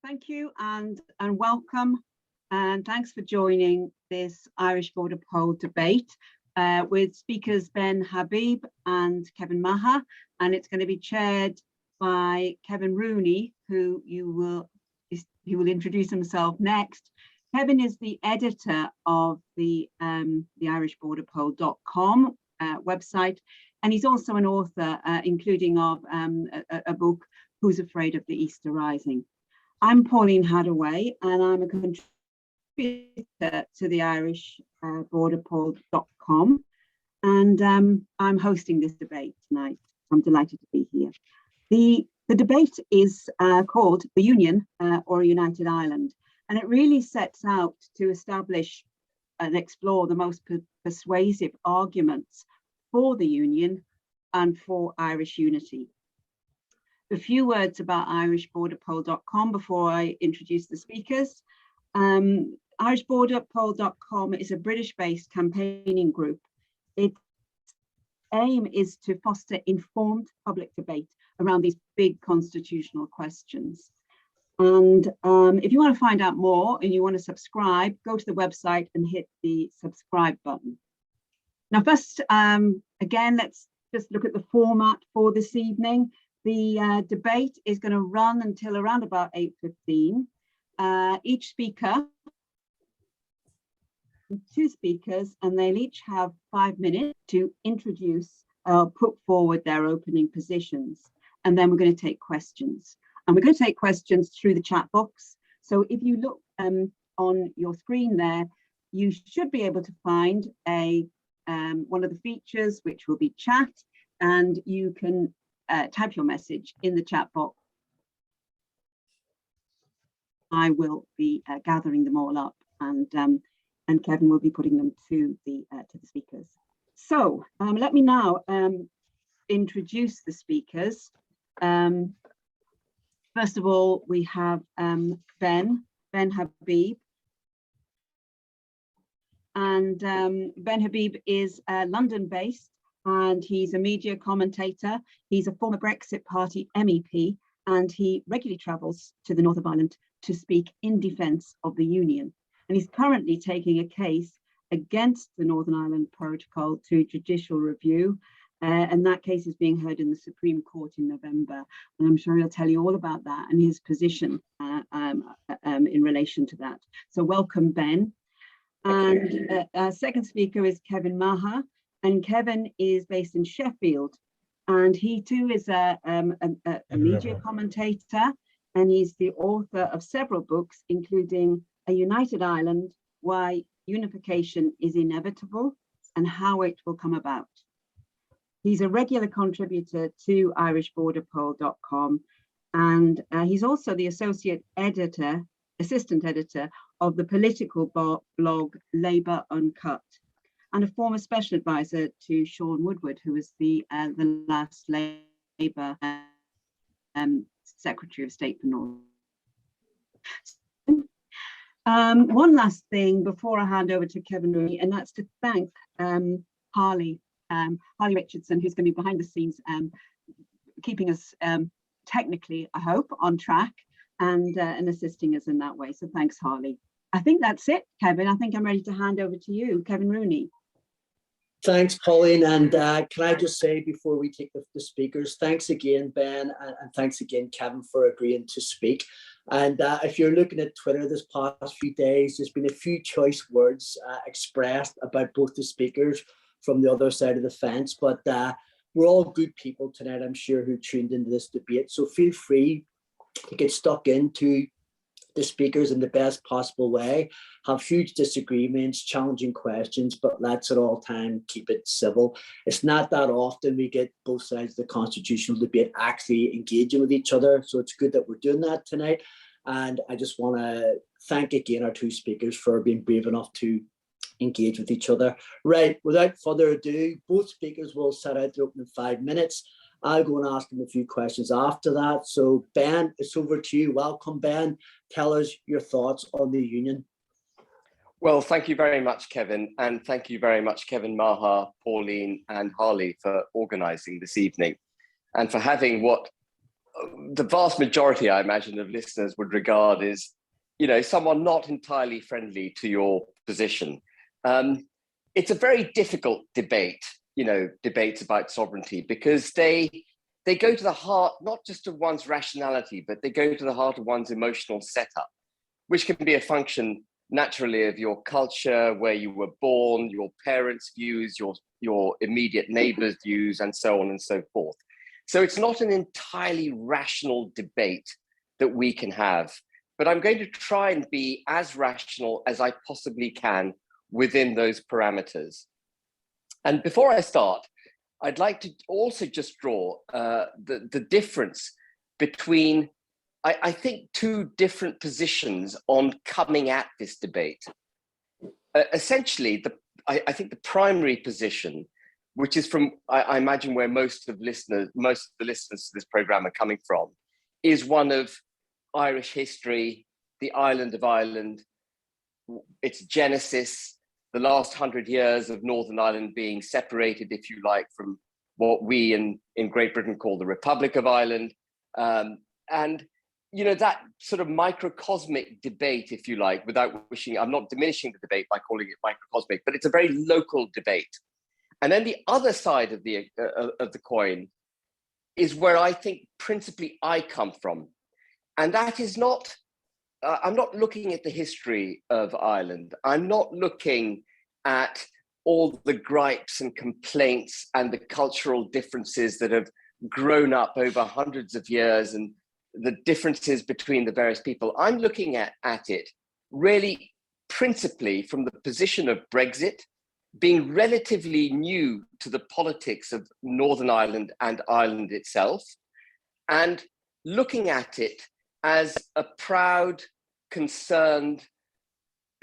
Thank you and welcome, and thanks for joining this Irish Border Poll debate with speakers Ben Habib and Kevin Meagher, and it's going to be chaired by Kevin Rooney, who he will introduce himself next. Kevin is the editor of the irishborderpoll.com website, and he's also an author, including of a book, Who's Afraid of the Easter Rising. I'm Pauline Hadaway, and I'm a contributor to the irishborderpoll.com, and I'm hosting this debate tonight. I'm delighted to be here. The debate is called The Union or a United Ireland, and it really sets out to establish and explore the most persuasive arguments for the Union and for Irish unity. A few words about irishborderpoll.com before I introduce the speakers. Irishborderpoll.com is a British-based campaigning group. Its aim is to foster informed public debate around these big constitutional questions. And if you want to find out more and you want to subscribe, go to the website and hit the subscribe button. Now, first, again, let's just look at the format for this evening. The debate is going to run until around about 8:15. Each speaker, two speakers, and they'll each have 5 minutes to introduce, put forward their opening positions. And then we're going to take questions. And we're going to take questions through the chat box. So if you look on your screen there, you should be able to find one of the features, which will be chat, and you can type your message in the chat box. I will be gathering them all up, and Kevin will be putting them to the speakers. So let me now introduce the speakers. First of all, we have Ben Habib, and Ben Habib is London-based, and he's a media commentator. He's a former Brexit Party MEP, and he regularly travels to the north of Ireland to speak in defence of the Union. And he's currently taking a case against the Northern Ireland Protocol to judicial review. And that case is being heard in the Supreme Court in November. And I'm sure he'll tell you all about that and his position in relation to that. So welcome, Ben. And our second speaker is Kevin Meagher. And Kevin is based in Sheffield, and he too is a media commentator, and he's the author of several books, including A United Ireland, Why Unification is Inevitable and How It Will Come About. He's a regular contributor to irishborderpoll.com, and he's also the assistant editor of the political blog Labour Uncut, and a former special advisor to Sean Woodward, who was the last Labour Secretary of State for Northern. One last thing before I hand over to Kevin Rooney, and that's to thank Harley Richardson, who's going to be behind the scenes, keeping us technically, I hope, on track and assisting us in that way. So thanks, Harley. I think that's it, Kevin. I think I'm ready to hand over to you, Kevin Rooney. Thanks, Pauline. And can I just say before we take the speakers, thanks again, Ben, and thanks again, Kevin, for agreeing to speak. And if you're looking at Twitter this past few days, there's been a few choice words expressed about both the speakers from the other side of the fence. But we're all good people tonight, I'm sure, who tuned into this debate. So feel free to get stuck into the speakers in the best possible way, have huge disagreements, challenging questions, but let's at all time keep it civil. It's not that often we get both sides of the constitutional debate actually engaging with each other, so it's good that we're doing that tonight. And I just want to thank again our two speakers for being brave enough to engage with each other. Right, without further ado, both speakers will set out their opening 5 minutes. I'll go and ask them a few questions after that. So Ben, it's over to you. Welcome, Ben. Tell us your thoughts on the Union. Well, thank you very much, Kevin. And thank you very much, Kevin Meagher, Pauline and Harley for organising this evening and for having what the vast majority, I imagine, of listeners would regard as, someone not entirely friendly to your position. It's a very difficult debate, debates about sovereignty, because they go to the heart, not just of one's rationality, but they go to the heart of one's emotional setup, which can be a function naturally of your culture, where you were born, your parents' views, your immediate neighbors' views, and so on and so forth. So it's not an entirely rational debate that we can have, but I'm going to try and be as rational as I possibly can within those parameters. And before I start, I'd like to also just draw the difference between, I think, two different positions on coming at this debate. Essentially, I think the primary position, which is from, I imagine, where most of the listeners to this program are coming from, is one of Irish history, the island of Ireland, its genesis, the last 100 years of Northern Ireland being separated, if you like, from what we in Great Britain call the Republic of Ireland. And that sort of microcosmic debate, if you like, without wishing, I'm not diminishing the debate by calling it microcosmic, but it's a very local debate. And then the other side of the coin is where I think principally I come from. And that is not, I'm not looking at the history of Ireland. I'm not looking at all the gripes and complaints and the cultural differences that have grown up over hundreds of years and the differences between the various people. I'm looking at it really principally from the position of Brexit, being relatively new to the politics of Northern Ireland and Ireland itself, and looking at it as a proud, concerned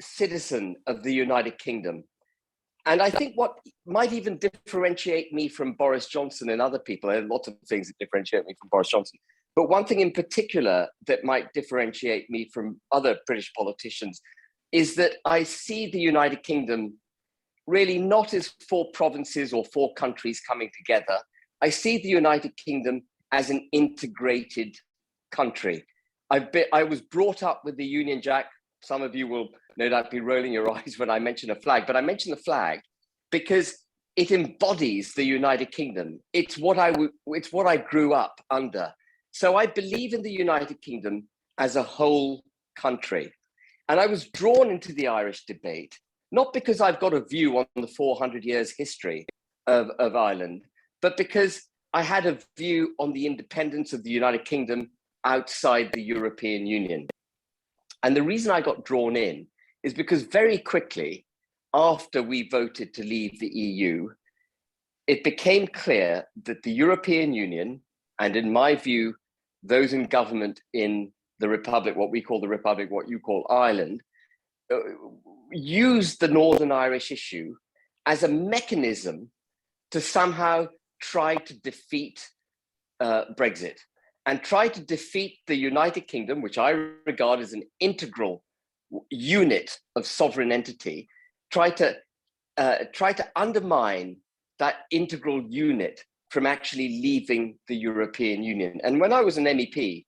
citizen of the United Kingdom. And I think what might even differentiate me from Boris Johnson and other people, there are lots of things that differentiate me from Boris Johnson, but one thing in particular that might differentiate me from other British politicians is that I see the United Kingdom really not as 4 provinces or 4 countries coming together. I see the United Kingdom as an integrated country. I was brought up with the Union Jack. Some of you will no doubt be rolling your eyes when I mention a flag, but I mention the flag because it embodies the United Kingdom. It's what I grew up under. So I believe in the United Kingdom as a whole country. And I was drawn into the Irish debate, not because I've got a view on the 400 years history of Ireland, but because I had a view on the independence of the United Kingdom outside the European Union. And the reason I got drawn in is because very quickly after we voted to leave the EU, it became clear that the European Union, and in my view, those in government in the Republic, what we call the Republic, what you call Ireland, used the Northern Irish issue as a mechanism to somehow try to defeat Brexit and try to defeat the United Kingdom, which I regard as an integral unit of sovereign entity, try to undermine that integral unit from actually leaving the European Union. And when I was an MEP,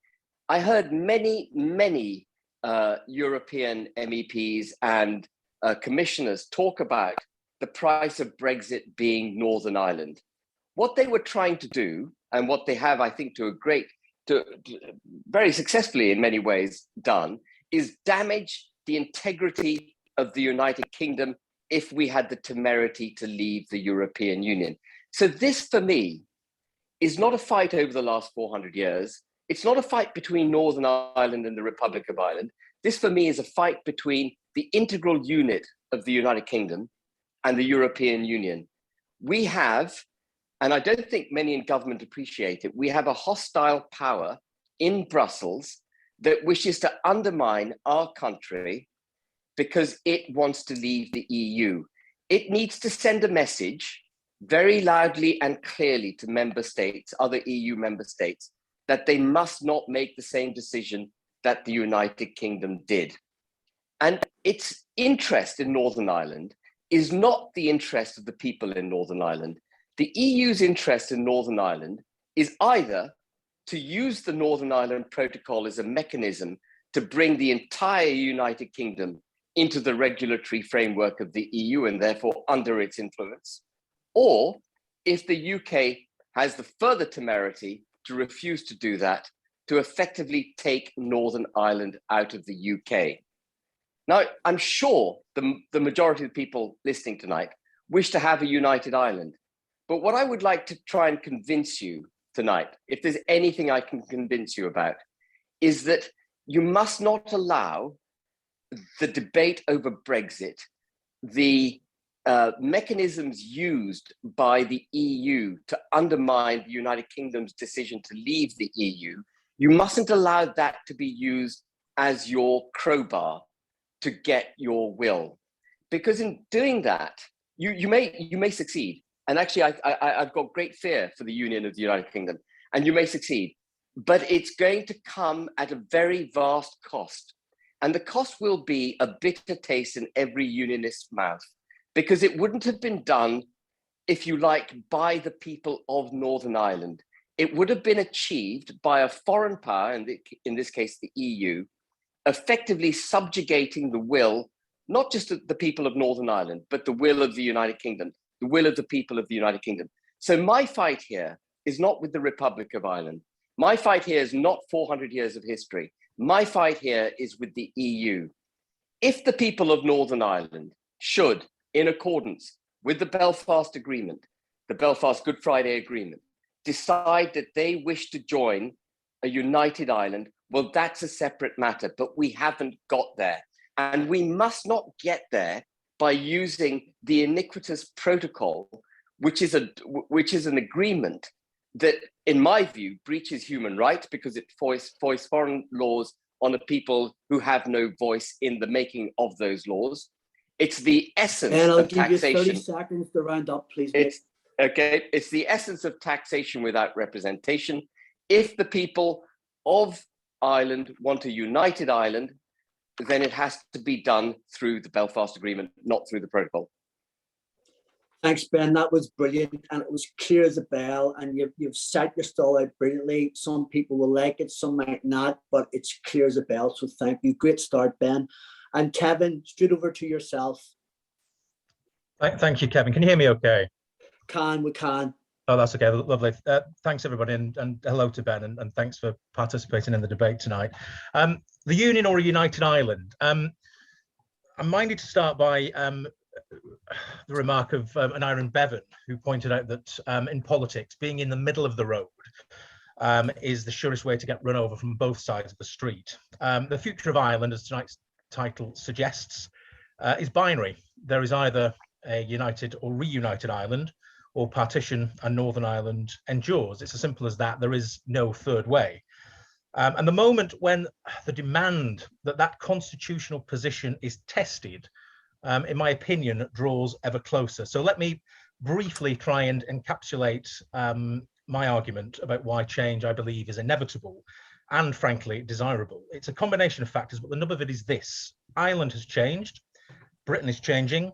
I heard many European MEPs and commissioners talk about the price of Brexit being Northern Ireland. What they were trying to do, and what they have, I think, very successfully in many ways done, is damage the integrity of the United Kingdom if we had the temerity to leave the European Union. So this, for me, is not a fight over the last 400 years. It's not a fight between Northern Ireland and the Republic of Ireland. This, for me, is a fight between the integral unit of the United Kingdom and the European Union. We have, and I don't think many in government appreciate it, we have a hostile power in Brussels that wishes to undermine our country because it wants to leave the EU. It needs to send a message very loudly and clearly to member states, other EU member states, that they must not make the same decision that the United Kingdom did. And its interest in Northern Ireland is not the interest of the people in Northern Ireland. The EU's interest in Northern Ireland is either to use the Northern Ireland Protocol as a mechanism to bring the entire United Kingdom into the regulatory framework of the EU and therefore under its influence, or if the UK has the further temerity to refuse to do that, to effectively take Northern Ireland out of the UK. Now, I'm sure the majority of the people listening tonight wish to have a united Ireland. But what I would like to try and convince you tonight, if there's anything I can convince you about, is that you must not allow the debate over Brexit, the mechanisms used by the EU to undermine the United Kingdom's decision to leave the EU, you mustn't allow that to be used as your crowbar to get your will. Because in doing that, you may succeed. And actually, I've got great fear for the Union of the United Kingdom, and you may succeed, but it's going to come at a very vast cost. And the cost will be a bitter taste in every unionist's mouth, because it wouldn't have been done, if you like, by the people of Northern Ireland. It would have been achieved by a foreign power, in this case, the EU, effectively subjugating the will, not just of the people of Northern Ireland, but the will of the United Kingdom, the will of the people of the United Kingdom. So my fight here is not with the Republic of Ireland. My fight here is not 400 years of history. My fight here is with the EU. If the people of Northern Ireland should, in accordance with the Belfast Agreement, the Belfast Good Friday Agreement, decide that they wish to join a united Ireland, well, that's a separate matter, but we haven't got there. And we must not get there by using the iniquitous protocol, which is an agreement that, in my view, breaches human rights because it foists foreign laws on the people who have no voice in the making of those laws. It's the essence of taxation. And I'll give you 30 seconds to round up, please. It's the essence of taxation without representation. If the people of Ireland want a united Ireland, then it has to be done through the Belfast Agreement, not through the protocol. Thanks, Ben. That was brilliant, and it was clear as a bell, and you've set your stall out brilliantly. Some people will like it, some might not, but it's clear as a bell, so thank you. Great start, Ben. And Kevin, straight over to yourself. Thank you, Kevin. Can you hear me okay? We can. Oh, that's okay. Lovely. Thanks, everybody, and hello to Ben, and thanks for participating in the debate tonight. The Union or a United Ireland? I'm minded to start by the remark of an Aaron Bevan, who pointed out that in politics, being in the middle of the road is the surest way to get run over from both sides of the street. The future of Ireland, as tonight's title suggests, is binary. There is either a united or reunited Ireland, or partition and Northern Ireland endures. It's as simple as that. There is no third way. And the moment when the demand that constitutional position is tested, in my opinion, draws ever closer. So let me briefly try and encapsulate my argument about why change, I believe, is inevitable and, frankly, desirable. It's a combination of factors, but the nub of it is this. Ireland has changed. Britain is changing.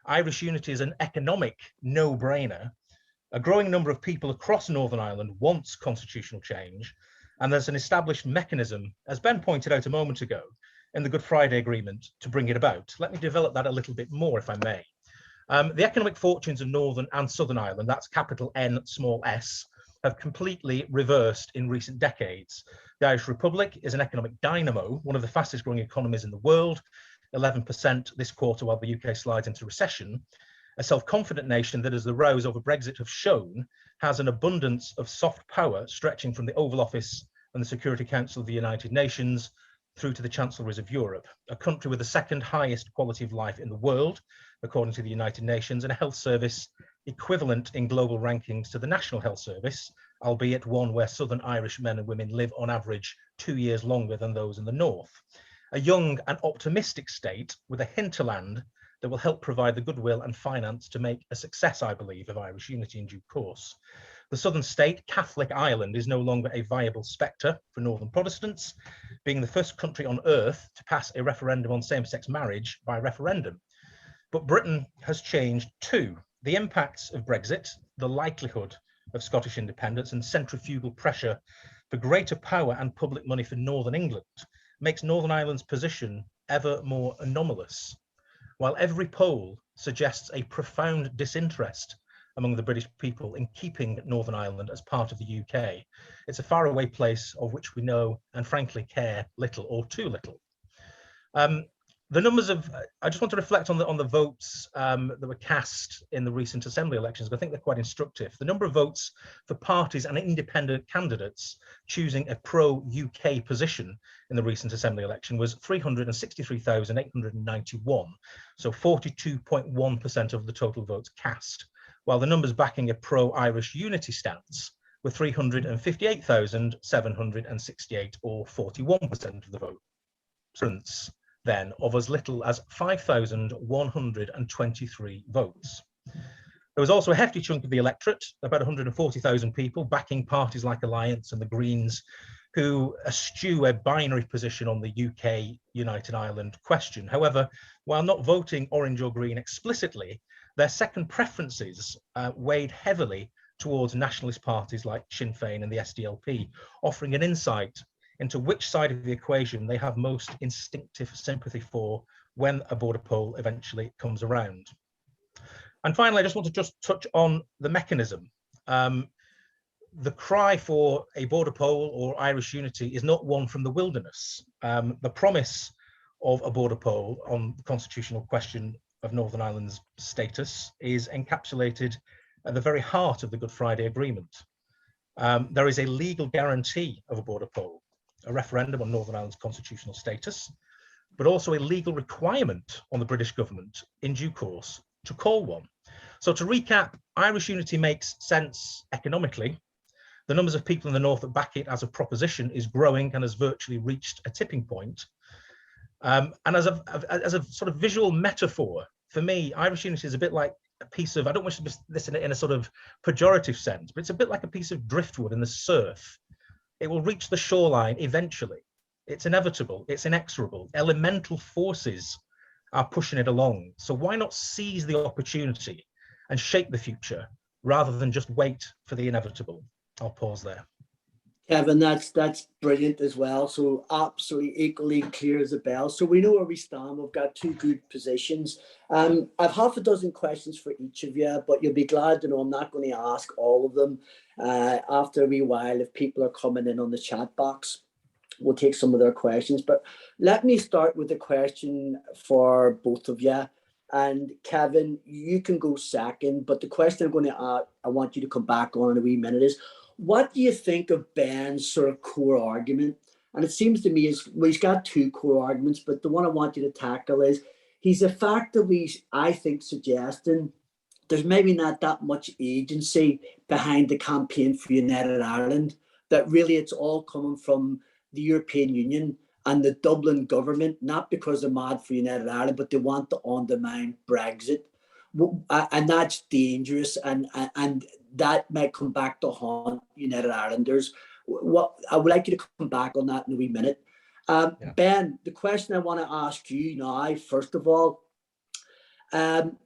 Irish unity is an economic no-brainer. A growing number of people across Northern Ireland wants constitutional change, and there's an established mechanism, as Ben pointed out a moment ago, in the Good Friday Agreement to bring it about. Let me develop that a little bit more, if I may. The economic fortunes of Northern and Southern Ireland, that's capital N, small s, have completely reversed in recent decades. The Irish Republic is an economic dynamo, one of the fastest growing economies in the world, 11% this quarter while the UK slides into recession, a self-confident nation that, as the rows over Brexit have shown, has an abundance of soft power stretching from the Oval Office and the Security Council of the United Nations through to the Chancelleries of Europe, a country with the second highest quality of life in the world, according to the United Nations, and a health service equivalent in global rankings to the National Health Service, albeit one where Southern Irish men and women live on average 2 years longer than those in the north. A young and optimistic state with a hinterland that will help provide the goodwill and finance to make a success, I believe, of Irish unity in due course. The southern state, Catholic Ireland, is no longer a viable spectre for Northern Protestants, being the first country on earth to pass a referendum on same-sex marriage by referendum. But Britain has changed too. The impacts of Brexit, the likelihood of Scottish independence, and centrifugal pressure for greater power and public money for Northern England makes Northern Ireland's position ever more anomalous. While every poll suggests a profound disinterest among the British people in keeping Northern Ireland as part of the UK, it's a faraway place of which we know and frankly care little or too little. The numbers of, I just want to reflect on the votes that were cast in the recent Assembly elections, but I think they're quite instructive. The number of votes for parties and independent candidates choosing a pro-UK position in the recent Assembly election was 363,891, so 42.1% of the total votes cast, while the numbers backing a pro-Irish unity stance were 358,768, or 41% of the votes. Then of as little as 5,123 votes. There was also a hefty chunk of the electorate, about 140,000 people, backing parties like Alliance and the Greens, who eschew a binary position on the UK United Ireland question. However, while not voting Orange or Green explicitly, their second preferences weighed heavily towards nationalist parties like Sinn Fein and the SDLP, offering an insight into which side of the equation they have most instinctive sympathy for when a border poll eventually comes around. And finally, I just want to touch on the mechanism. The cry for a border poll or Irish unity is not one from the wilderness. The promise of a border poll on the constitutional question of Northern Ireland's status is encapsulated at the very heart of the Good Friday Agreement. There is a legal guarantee of a border poll, a referendum on Northern Ireland's constitutional status, but also a legal requirement on the British government in due course to call one. So to recap, Irish unity makes sense economically. The numbers of people in the north that back it as a proposition is growing and has virtually reached a tipping point. And as a sort of visual metaphor, for me, Irish unity is a bit like a piece of, I don't wish to be this in a sort of pejorative sense, but it's a bit like a piece of driftwood in the surf. It will reach the shoreline eventually. It's inevitable, it's inexorable. Elemental forces are pushing it along. So why not seize the opportunity and shape the future rather than just wait for the inevitable? I'll pause there. Kevin, that's brilliant as well. So absolutely equally clear as a bell. So we know where we stand. We've got two good positions. I've half a dozen questions for each of you, but you'll be glad to know I'm not going to ask all of them. After a wee while, if people are coming in on the chat box, we'll take some of their questions. But let me start with a question for both of you. And Kevin, you can go second, but the question I'm going to ask, I want you to come back on in a wee minute is, what do you think of Ben's sort of core argument? And it seems to me he's got two core arguments, but the one I want you to tackle is he's effectively, I think, suggesting there's maybe not that much agency behind the campaign for United Ireland, that really it's all coming from the European Union and the Dublin government, not because they're mad for United Ireland, but they want to undermine Brexit. And that's dangerous, and that might come back to haunt United Irelanders. I would like you to come back on that in a wee minute. Yeah. Ben, the question I want to ask you now, first of all,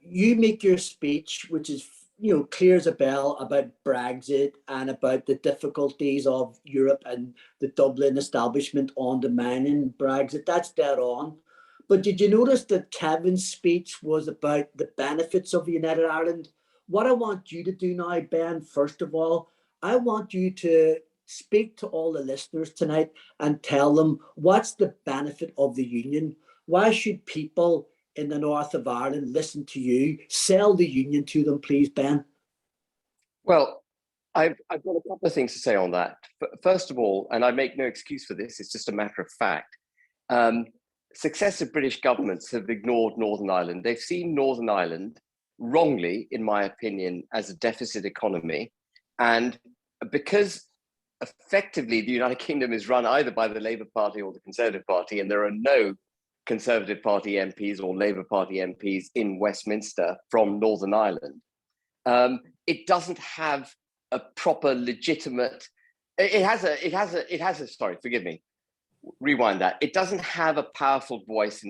you make your speech, which is clear as a bell, about Brexit and about the difficulties of Europe and the Dublin establishment undermining Brexit. That's dead on. But did you notice that Kevin's speech was about the benefits of United Ireland? What I want you to do now, Ben, first of all, I want you to speak to all the listeners tonight and tell them what's the benefit of the union. Why should people in the north of Ireland listen to you? Sell the union to them, please, Ben. Well, I've got a couple of things to say on that. First of all, and I make no excuse for this, it's just a matter of fact. Successive British governments have ignored Northern Ireland. They've seen Northern Ireland wrongly, in my opinion, as a deficit economy. And because effectively the United Kingdom is run either by the Labour Party or the Conservative Party, and there are no Conservative Party MPs or Labour Party MPs in Westminster from Northern Ireland, it doesn't have a proper legitimate, it has a, sorry, forgive me, rewind that. It doesn't have a powerful voice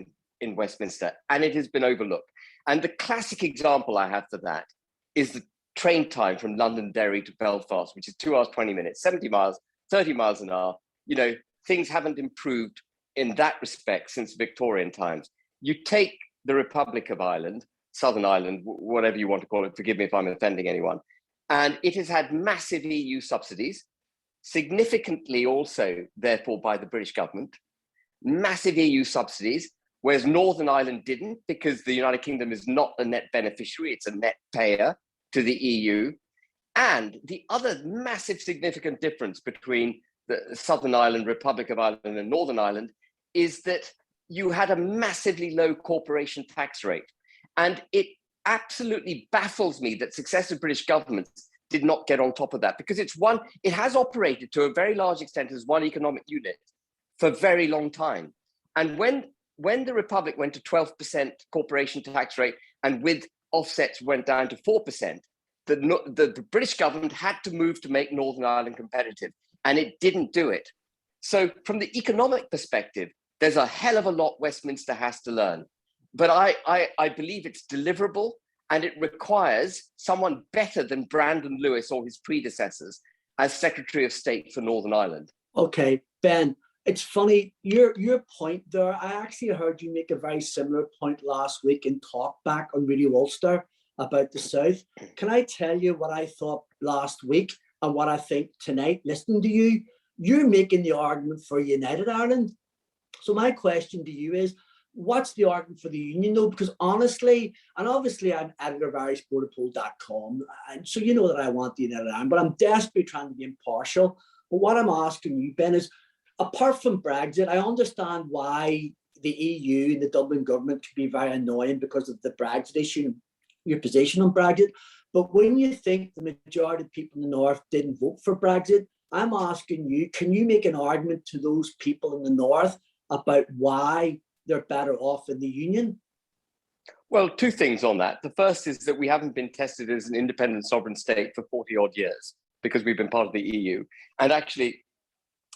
in Westminster, and it has been overlooked. And the classic example I have for that is the train time from Londonderry to Belfast, which is 2 hours, 20 minutes, 70 miles, 30 miles an hour, you know, things haven't improved in that respect since Victorian times. You take the Republic of Ireland, Southern Ireland, whatever you want to call it, forgive me if I'm offending anyone, and it has had massive EU subsidies, significantly also, therefore, by the British government, massive EU subsidies, whereas Northern Ireland didn't, because the United Kingdom is not a net beneficiary, it's a net payer to the EU. And the other massive significant difference between the Southern Ireland, Republic of Ireland, and Northern Ireland is that you had a massively low corporation tax rate. And it absolutely baffles me that successive British governments did not get on top of that, because it has operated to a very large extent as one economic unit for a very long time. And when the Republic went to 12% corporation tax rate and with offsets went down to 4%, the British government had to move to make Northern Ireland competitive, and it didn't do it. So from the economic perspective, there's a hell of a lot Westminster has to learn. But I believe it's deliverable, and it requires someone better than Brandon Lewis or his predecessors as Secretary of State for Northern Ireland. Okay, Ben, it's funny, your point there, I actually heard you make a very similar point last week in Talkback on Radio Ulster about the South. Can I tell you what I thought last week and what I think tonight, listening to you? You're making the argument for United Ireland. So my question to you is, what's the argument for the union though? Because honestly, and obviously I'm editor of irishborderpoll.com, and so you know that I want the United Ireland, but I'm desperately trying to be impartial. But what I'm asking you, Ben, is apart from Brexit, I understand why the EU and the Dublin government can be very annoying because of the Brexit issue, your position on Brexit. But when you think the majority of people in the North didn't vote for Brexit, I'm asking you, can you make an argument to those people in the North about why they're better off in the union? Well, two things on that. The first is that we haven't been tested as an independent sovereign state for 40 odd years because we've been part of the EU. And actually,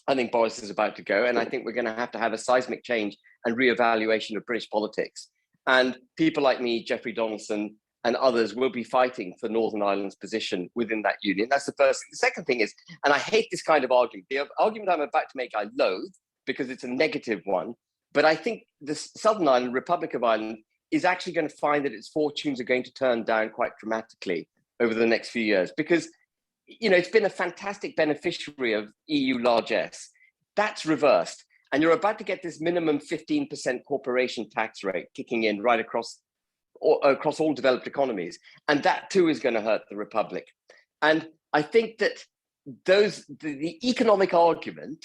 I think Boris is about to go, and I think we're going to have a seismic change and reevaluation of British politics. And people like me, Jeffrey Donaldson, and others will be fighting for Northern Ireland's position within that union. That's the first. The second thing is, and I hate this kind of argument, the argument I'm about to make I loathe because it's a negative one, but I think the Southern Ireland, Republic of Ireland, is actually going to find that its fortunes are going to turn down quite dramatically over the next few years, because it's been a fantastic beneficiary of EU largesse. That's reversed. And you're about to get this minimum 15% corporation tax rate kicking in right across all developed economies. And that too is going to hurt the Republic. And I think that the economic argument,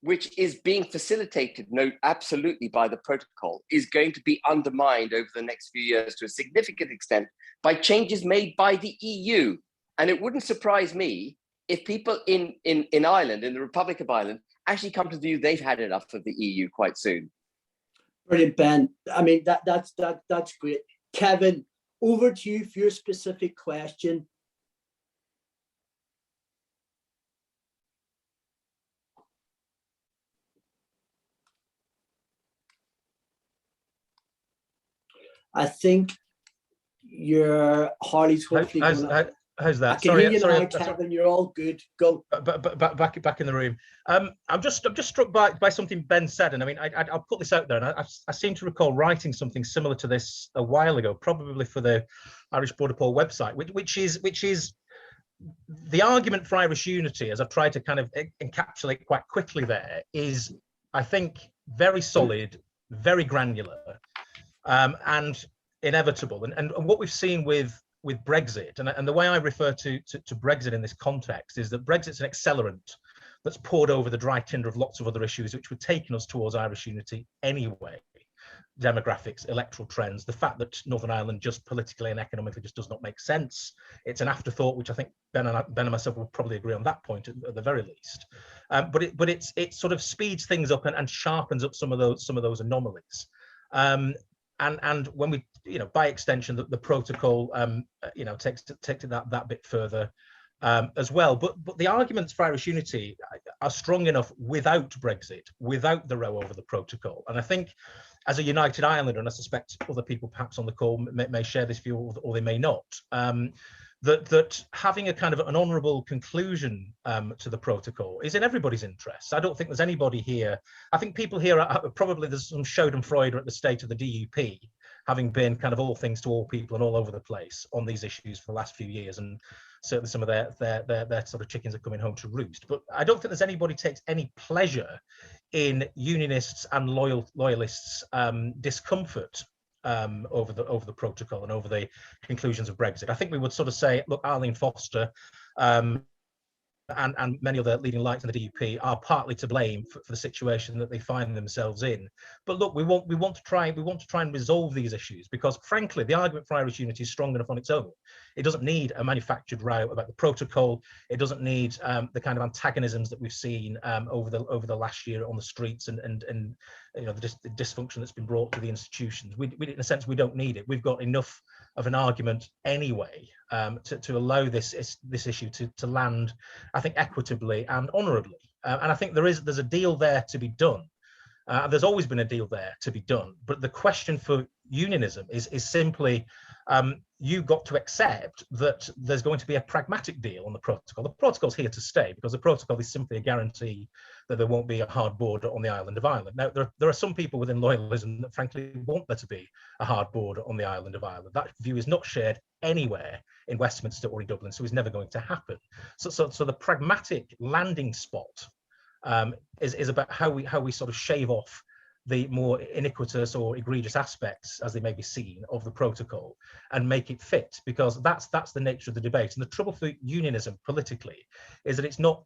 which is being facilitated, absolutely by the protocol, is going to be undermined over the next few years to a significant extent by changes made by the EU. And it wouldn't surprise me if people in Ireland, in the Republic of Ireland, actually come to the view they've had enough of the EU quite soon. Brilliant, Ben. I mean, that's great. Kevin, over to you for your specific question. I think Harley's hopefully how's that? I can hear you now, Kevin. You're all good. Go. Back in the room. I'm just struck by something Ben said, and I mean, I'll put this out there, and I seem to recall writing something similar to this a while ago, probably for the Irish Border Poll website, which is the argument for Irish unity, as I've tried to kind of encapsulate quite quickly there, is, I think, very solid, very granular, and inevitable. And what we've seen with Brexit, and the way I refer to Brexit in this context is that Brexit's an accelerant that's poured over the dry tinder of lots of other issues which were taking us towards Irish unity anyway. Demographics, electoral trends, the fact that Northern Ireland just politically and economically just does not make sense. It's an afterthought, which I think Ben and myself will probably agree on that point at the very least. But it sort of speeds things up and sharpens up some of those anomalies. And when we, by extension, the protocol, takes it that bit further as well. But the arguments for Irish unity are strong enough without Brexit, without the row over the protocol. And I think, as a United Islander, and I suspect other people perhaps on the call may share this view, or they may not, that having a kind of an honourable conclusion to the protocol is in everybody's interests. I don't think there's anybody here. I think people here are probably, there's some Schadenfreude at the state of the DUP, having been kind of all things to all people and all over the place on these issues for the last few years, and certainly some of their sort of chickens are coming home to roost. But I don't think there's anybody takes any pleasure in unionists and loyalists' discomfort over the protocol and over the conclusions of Brexit. I think we would sort of say, look, Arlene Foster and many other leading lights in the DUP are partly to blame for the situation that they find themselves in. But look, we want to try and resolve these issues, because frankly, the argument for Irish unity is strong enough on its own. It doesn't need a manufactured row about the protocol. It doesn't need the kind of antagonisms that we've seen over the last year on the streets and you know, the dysfunction that's been brought to the institutions. We in a sense, we don't need it. We've got enough of an argument anyway to allow this issue to land, I think, equitably and honourably. And I think there's a deal there to be done. There's always been a deal there to be done. But the question for unionism is simply, you've got to accept that there's going to be a pragmatic deal on the protocol. The protocol's here to stay, because the protocol is simply a guarantee that there won't be a hard border on the island of Ireland. Now, there are some people within loyalism that frankly want there to be a hard border on the island of Ireland. That view is not shared anywhere in Westminster or in Dublin, so it's never going to happen. So the pragmatic landing spot is about how we sort of shave off the more iniquitous or egregious aspects, as they may be seen, of the protocol and make it fit, because that's the nature of the debate. And the trouble for unionism politically is that it's not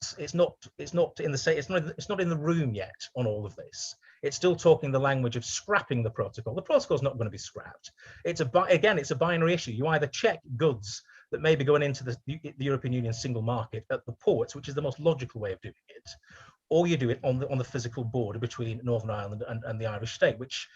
in the room yet on all of this. It's still talking the language of scrapping the protocol. The protocol is not going to be scrapped. It's a binary issue. You either check goods that may be going into the European Union single market at the ports, which is the most logical way of doing it, or you do it on the physical border between Northern Ireland and the Irish state, which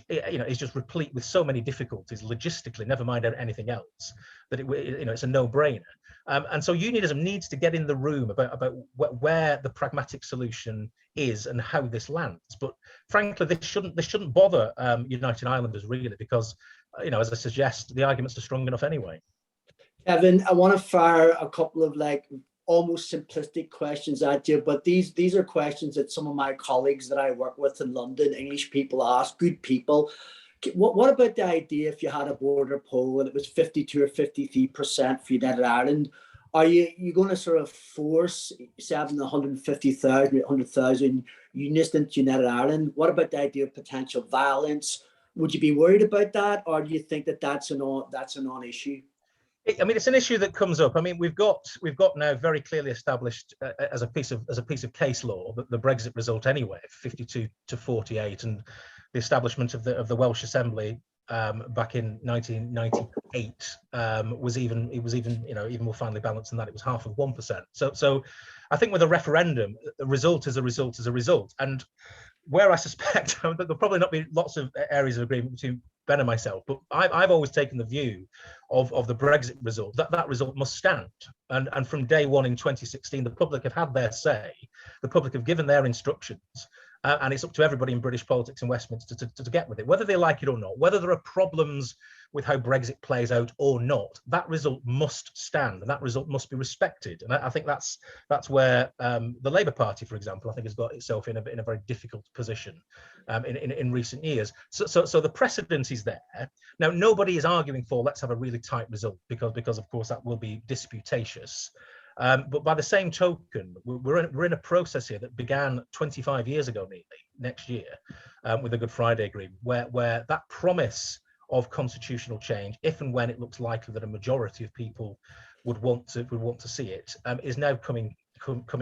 you know, is just replete with so many difficulties logistically, never mind anything else, that it's a no-brainer. And so unionism needs to get in the room about where the pragmatic solution is and how this lands. But frankly, this shouldn't bother United Islanders really, because you know, as I suggest, the arguments are strong enough anyway. Kevin, I want to fire a couple of almost simplistic questions at you, but these are questions that some of my colleagues that I work with in London, English people, ask, good people. What about the idea if you had a border poll and it was 52 or 53% for United Ireland? Are you going to sort of force 750,000, 800,000 unionists into United Ireland? What about the idea of potential violence? Would you be worried about that, or do you think that that's a non-issue? I mean, it's an issue that comes up. I mean, we've got now very clearly established as a piece of case law the Brexit result anyway, 52-48, and the establishment of the Welsh Assembly back in 1998 was even more finely balanced than that. It was 0.5%. So I think with a referendum, the result is a result is a result. And where I suspect there'll probably not be lots of areas of agreement between Ben and myself, but I've always taken the view of the Brexit result, that result must stand. And from day one in 2016, the public have had their say. The public have given their instructions. And it's up to everybody in British politics in Westminster to get with it, whether they like it or not, whether there are problems with how Brexit plays out or not. That result must stand, and that result must be respected. And I think that's where the Labour Party, for example, I think has got itself in a very difficult position in recent years. So the precedent is there. Now, nobody is arguing for let's have a really tight result because of course that will be disputatious. But by the same token, we're in a process here that began 25 years ago, nearly next year, with the Good Friday Agreement, where that promise of constitutional change, if and when it looks likely that a majority of people would want to see it, is now coming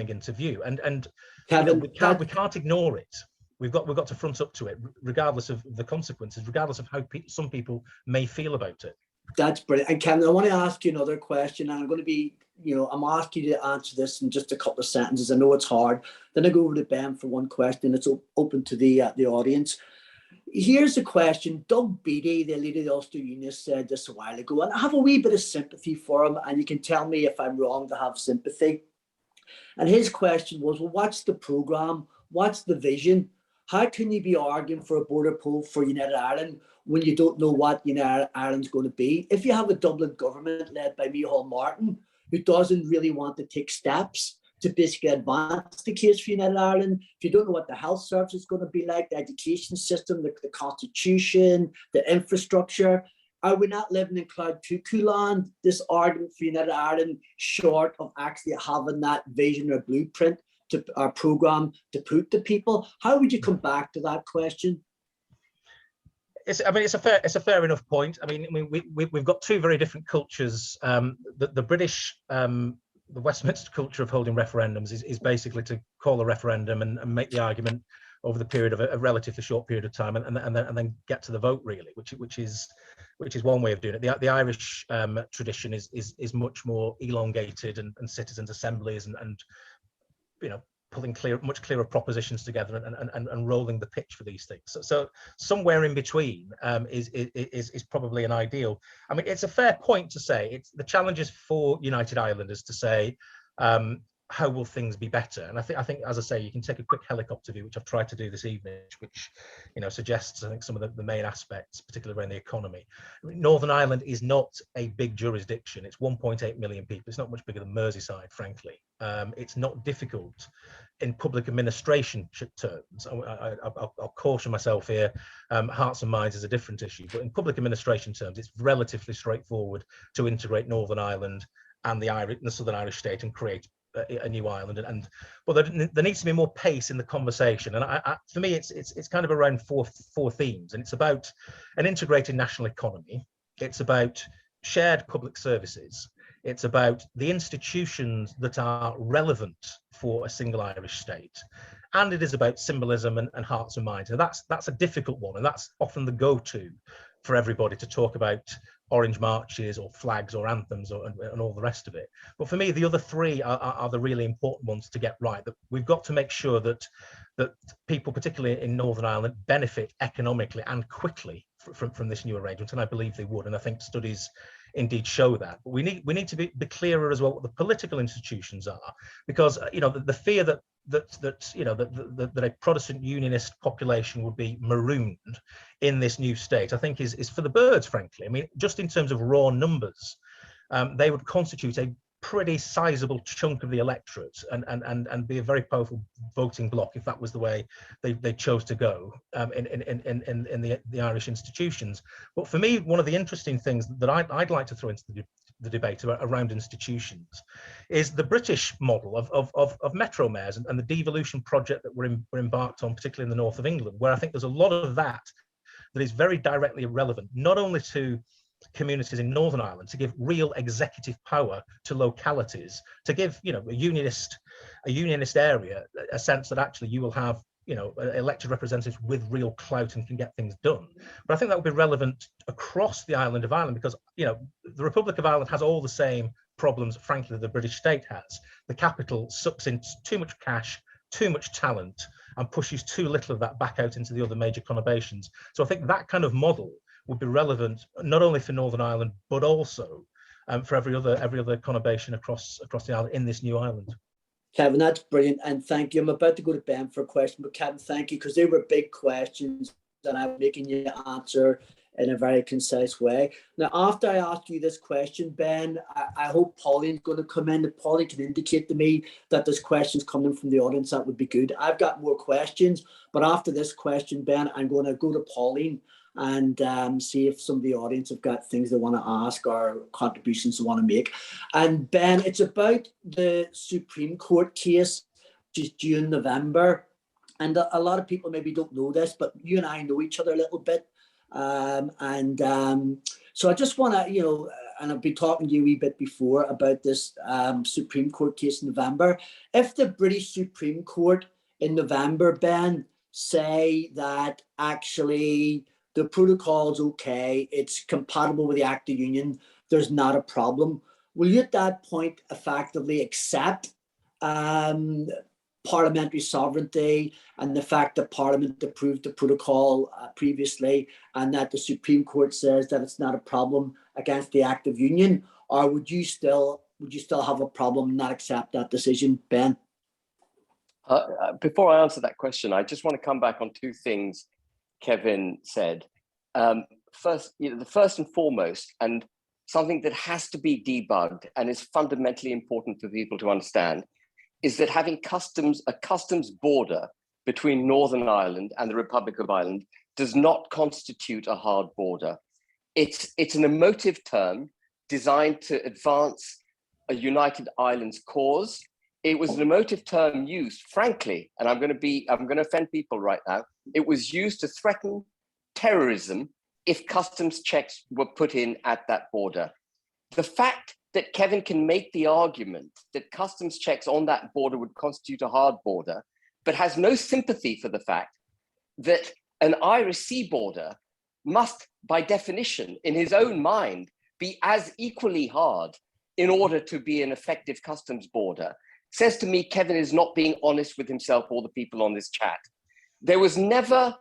into view. And Kevin, we can't ignore it. We've got to front up to it, regardless of the consequences, regardless of how some people may feel about it. That's brilliant. And Kevin, I want to ask you another question, and I'm going to be, I'm asking you to answer this in just a couple of sentences. I know it's hard. Then I go over to Ben for one question. It's open to the audience. Here's the question. Doug Beattie, the leader of the Ulster Unionists, said this a while ago, and I have a wee bit of sympathy for him, and you can tell me if I'm wrong to have sympathy. And his question was, well, what's the programme? What's the vision? How can you be arguing for a border poll for United Ireland when you don't know what United Ireland's going to be? If you have a Dublin government led by Meagher Martin, who doesn't really want to take steps to basically advance the case for United Ireland, if you don't know what the health service is going to be like, the education system, the constitution, the infrastructure, are we not living in Cloud Cuckoo land? This argument for United Ireland, short of actually having that vision or blueprint to our programme to put to people? How would you come back to that question? It's a fair enough point. I mean, we've got two very different cultures. The British, the Westminster culture of holding referendums is basically to call a referendum and make the argument over the period of a relatively short period of time, and then get to the vote, really, which is one way of doing it. The Irish tradition is much more elongated, and citizens' assemblies and pulling much clearer propositions together and rolling the pitch for these things. So somewhere in between is probably an ideal. I mean, it's a fair point to say the challenge is for United Irelanders to say, how will things be better? And I think, as I say, you can take a quick helicopter view, which I've tried to do this evening, which suggests, I think, some of the main aspects, particularly around the economy. I mean, Northern Ireland is not a big jurisdiction. It's 1.8 million people. It's not much bigger than Merseyside, frankly. It's not difficult in public administration terms. I'll caution myself here. Hearts and minds is a different issue, but in public administration terms, it's relatively straightforward to integrate Northern Ireland and the Southern Irish state and create a new island. But there needs to be more pace in the conversation, and for me it's kind of around four themes, and it's about an integrated national economy, it's about shared public services, it's about the institutions that are relevant for a single Irish state, and it is about symbolism and hearts and minds. And that's a difficult one, and that's often the go-to for everybody to talk about orange marches or flags or anthems and all the rest of it. But for me, the other three are the really important ones to get right. That we've got to make sure that people, particularly in Northern Ireland, benefit economically and quickly from this new arrangement, and I believe they would. And I think studies indeed show that. But we need to be clearer as well what the political institutions are, because the fear that a Protestant unionist population would be marooned in this new state, I think is for the birds, frankly. I mean, just in terms of raw numbers, they would constitute a pretty sizable chunk of the electorate and be a very powerful voting bloc if that was the way they chose to go in the Irish institutions. But for me, one of the interesting things that I'd like to throw into the debate around institutions is the British model of metro mayors and the devolution project that we're embarked on, particularly in the north of England, where I think there's a lot of that is very directly relevant, not only to communities in Northern Ireland, to give real executive power to localities, to give a unionist area a sense that actually you will have elected representatives with real clout and can get things done. But I think that would be relevant across the island of Ireland, because the Republic of Ireland has all the same problems, frankly, the British state has. The capital sucks in too much cash, too much talent, and pushes too little of that back out into the other major conurbations. So I think that kind of model would be relevant not only for Northern Ireland, but also for every other conurbation across the island in this new island. Kevin, that's brilliant, and thank you. I'm about to go to Ben for a question, but Kevin, thank you, because they were big questions and I'm making you answer in a very concise way. Now, after I ask you this question, Ben, I hope Pauline's going to come in. If Pauline can indicate to me that there's questions coming from the audience, that would be good. I've got more questions, but after this question, Ben, I'm going to go to Pauline and see if some of the audience have got things they want to ask or contributions they want to make. And Ben, it's about the Supreme Court case, which is due in November. And a lot of people maybe don't know this, but you and I know each other a little bit. So I just want to, and I've been talking to you a wee bit before about this Supreme Court case in November. If the British Supreme Court in November, Ben, say that actually the protocol's okay, it's compatible with the Act of Union, there's not a problem, will you at that point effectively accept parliamentary sovereignty and the fact that Parliament approved the protocol previously, and that the Supreme Court says that it's not a problem against the Act of Union? Or would you still have a problem and not accept that decision, Ben? Before I answer that question, I just want to come back on two things Kevin said. First, the first and foremost, and something that has to be debugged and is fundamentally important for people to understand, is that having a customs border between Northern Ireland and the Republic of Ireland does not constitute a hard border. It's an emotive term designed to advance a United Ireland's cause. It was an emotive term used, frankly, and I'm going to offend people right now. It was used to threaten terrorism if customs checks were put in at that border. The fact that Kevin can make the argument that customs checks on that border would constitute a hard border, but has no sympathy for the fact that an Irish sea border must, by definition, in his own mind, be as equally hard in order to be an effective customs border, says to me, Kevin is not being honest with himself or the people on this chat. There was never,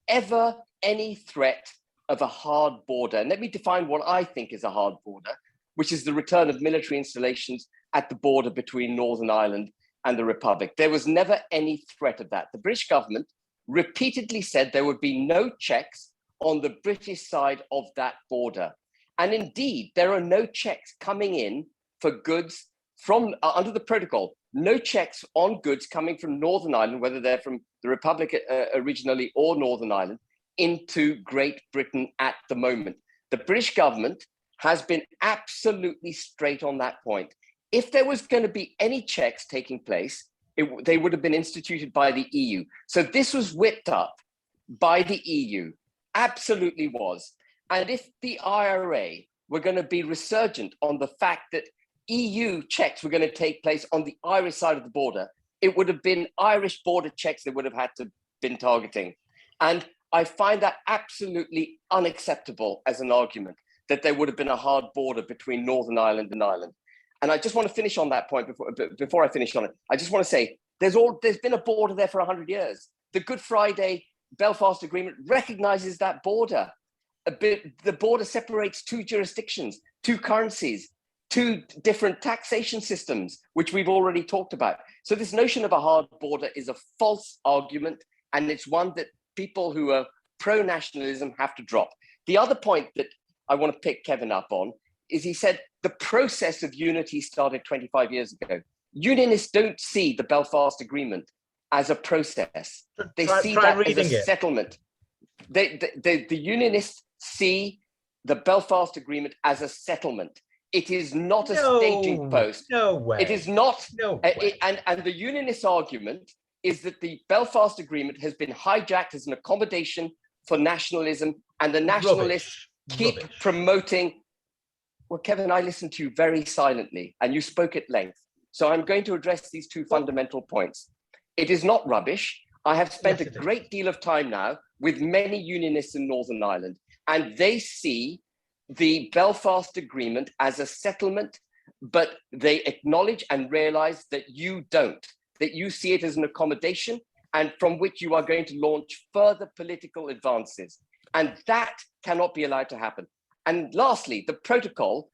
ever any threat of a hard border. And let me define what I think is a hard border, which is the return of military installations at the border between Northern Ireland and the Republic. There was never any threat of that. The British government repeatedly said there would be no checks on the British side of that border. And indeed, there are no checks coming in for goods from under the protocol, no checks on goods coming from Northern Ireland, whether they're from the Republic originally or Northern Ireland, into Great Britain at the moment. The British government has been absolutely straight on that point. If there was going to be any checks taking place, they would have been instituted by the EU. So this was whipped up by the EU, absolutely was. And if the IRA were going to be resurgent on the fact that EU checks were going to take place on the Irish side of the border, it would have been Irish border checks they would have had to been targeting. And I find that absolutely unacceptable as an argument that there would have been a hard border between Northern Ireland and Ireland. And I just want to finish on that point before I finish on it. I just want to say there's been a border there for 100 years. The Good Friday Belfast Agreement recognizes that border. The border separates two jurisdictions, two currencies, two different taxation systems, which we've already talked about. So this notion of a hard border is a false argument, and it's one that people who are pro-nationalism have to drop. The other point that I want to pick Kevin up on is he said the process of unity started 25 years ago. Unionists don't see the Belfast Agreement as a process. They see that as a settlement. The Unionists see the Belfast Agreement as a settlement. It is not a staging post. No way. It is not. No way. And the Unionist argument is that the Belfast Agreement has been hijacked as an accommodation for nationalism, and the nationalists keep promoting. Well, Kevin, I listened to you very silently, and you spoke at length. So I'm going to address these two fundamental points. It is not rubbish. I have spent a great deal of time now with many unionists in Northern Ireland, and they see the Belfast Agreement as a settlement, but they acknowledge and realize that you don't, that you see it as an accommodation and from which you are going to launch further political advances. And that cannot be allowed to happen. And lastly, the protocol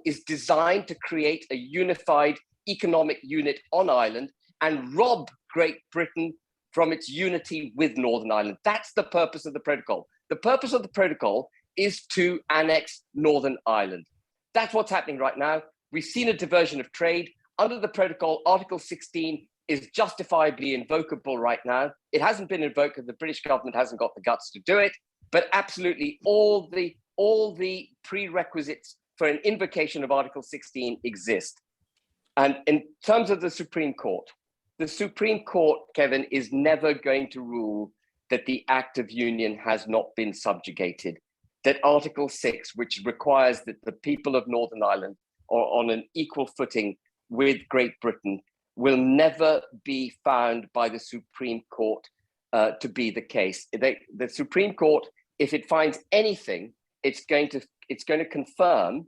is designed to create a unified economic unit on Ireland and rob Great Britain from its unity with Northern Ireland. That's the purpose of the protocol. The purpose of the protocol is to annex Northern Ireland. That's what's happening right now. We've seen a diversion of trade. Under the protocol, Article 16 is justifiably invocable right now. It hasn't been invoked because the British government hasn't got the guts to do it, but absolutely all the prerequisites for an invocation of Article 16 exist. And in terms of the Supreme Court, Kevin, is never going to rule that the Act of Union has not been subjugated, that Article 6, which requires that the people of Northern Ireland are on an equal footing with Great Britain, will never be found by the Supreme Court to be the case. The Supreme Court, if it finds anything, it's going to confirm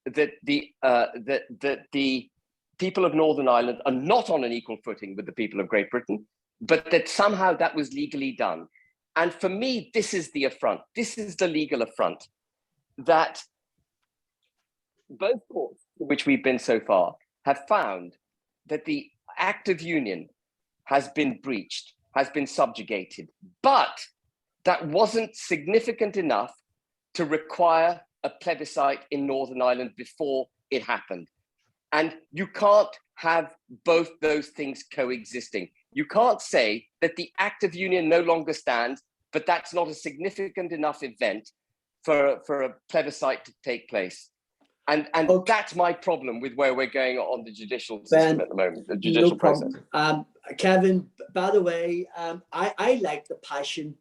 that the people of Northern Ireland are not on an equal footing with the people of Great Britain, but that somehow that was legally done. And for me, this is the affront. This is the legal affront that both courts, which we've been so far, have found that the Act of Union has been breached, has been subjugated, but that wasn't significant enough to require a plebiscite in Northern Ireland before it happened. And you can't have both those things coexisting. You can't say that the act of union no longer stands, but that's not a significant enough event for a plebiscite to take place. And Okay. that's my problem with where we're going on the judicial system at the moment, the judicial process. Kevin, by the way, I like the passion.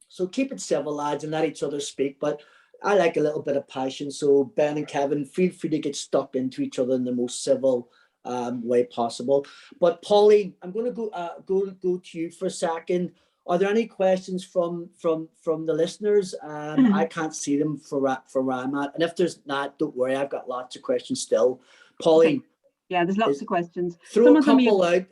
So keep it civil, lads, and let each other speak. But I like a little bit of passion. So Ben and Kevin, feel free to get stuck into each other in the most civil way possible. But Pauline, I'm going to go to you for a second. Are there any questions from the listeners? I can't see them for where I'm at. And if there's not, don't worry, I've got lots of questions still. Pauline. Okay. Yeah, there's lots of questions. Throw a couple out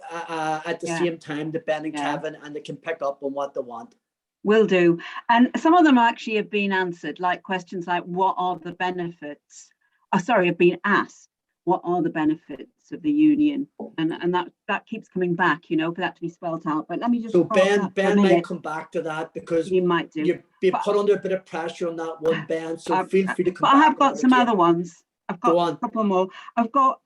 at the same time to Ben and Kevin, and they can pick up on what they want. Will do. And some of them actually have been answered, like questions like, what are the benefits? Have been asked, what are the benefits of the union? And that keeps coming back, for that to be spelled out. But let me just... So Ben might come back to that, because you might do. You've been put under a bit of pressure on that one, Ben, so feel free to come back. But I have got some other ones. I've got a couple more. I've got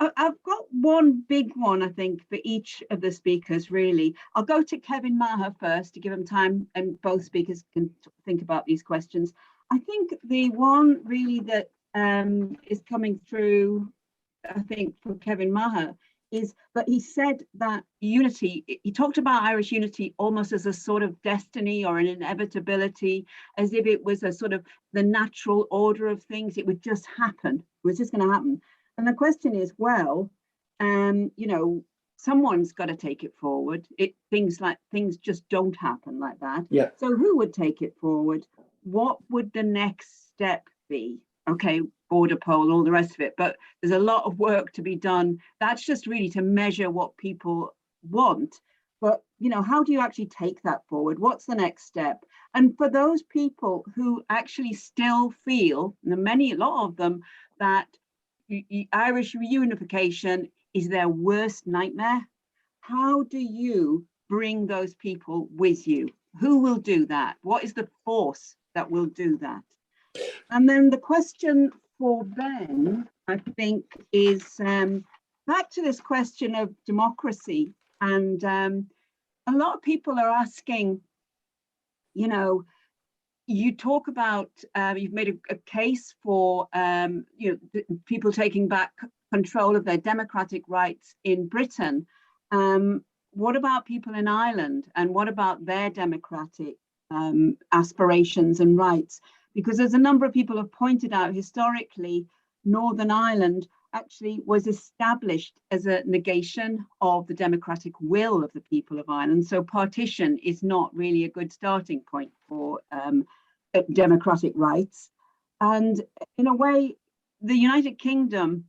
one big one, I think, for each of the speakers, really. I'll go to Kevin Meagher first to give him time, and both speakers can think about these questions. I think the one really that is coming through, I think, for Kevin Meagher, is that he said that unity, he talked about Irish unity almost as a sort of destiny or an inevitability, as if it was a sort of the natural order of things. It would just happen. It was just going to happen. And the question is, well, someone's got to take it forward. Things just don't happen like that. Yeah. So who would take it forward? What would the next step be? Okay, border poll, all the rest of it, but there's a lot of work to be done. That's just really to measure what people want. But, how do you actually take that forward? What's the next step? And for those people who actually still feel, and a lot of them, that Irish reunification is their worst nightmare, how do you bring those people with you? Who will do that? What is the force that will do that? And then the question for Ben, I think, is back to this question of democracy. And a lot of people are asking, you talk about, you've made a case for, people taking back control of their democratic rights in Britain. What about people in Ireland? And what about their democratic aspirations and rights? Because there's a number of people have pointed out historically, Northern Ireland actually was established as a negation of the democratic will of the people of Ireland. So partition is not really a good starting point for democratic rights. And in a way, the United Kingdom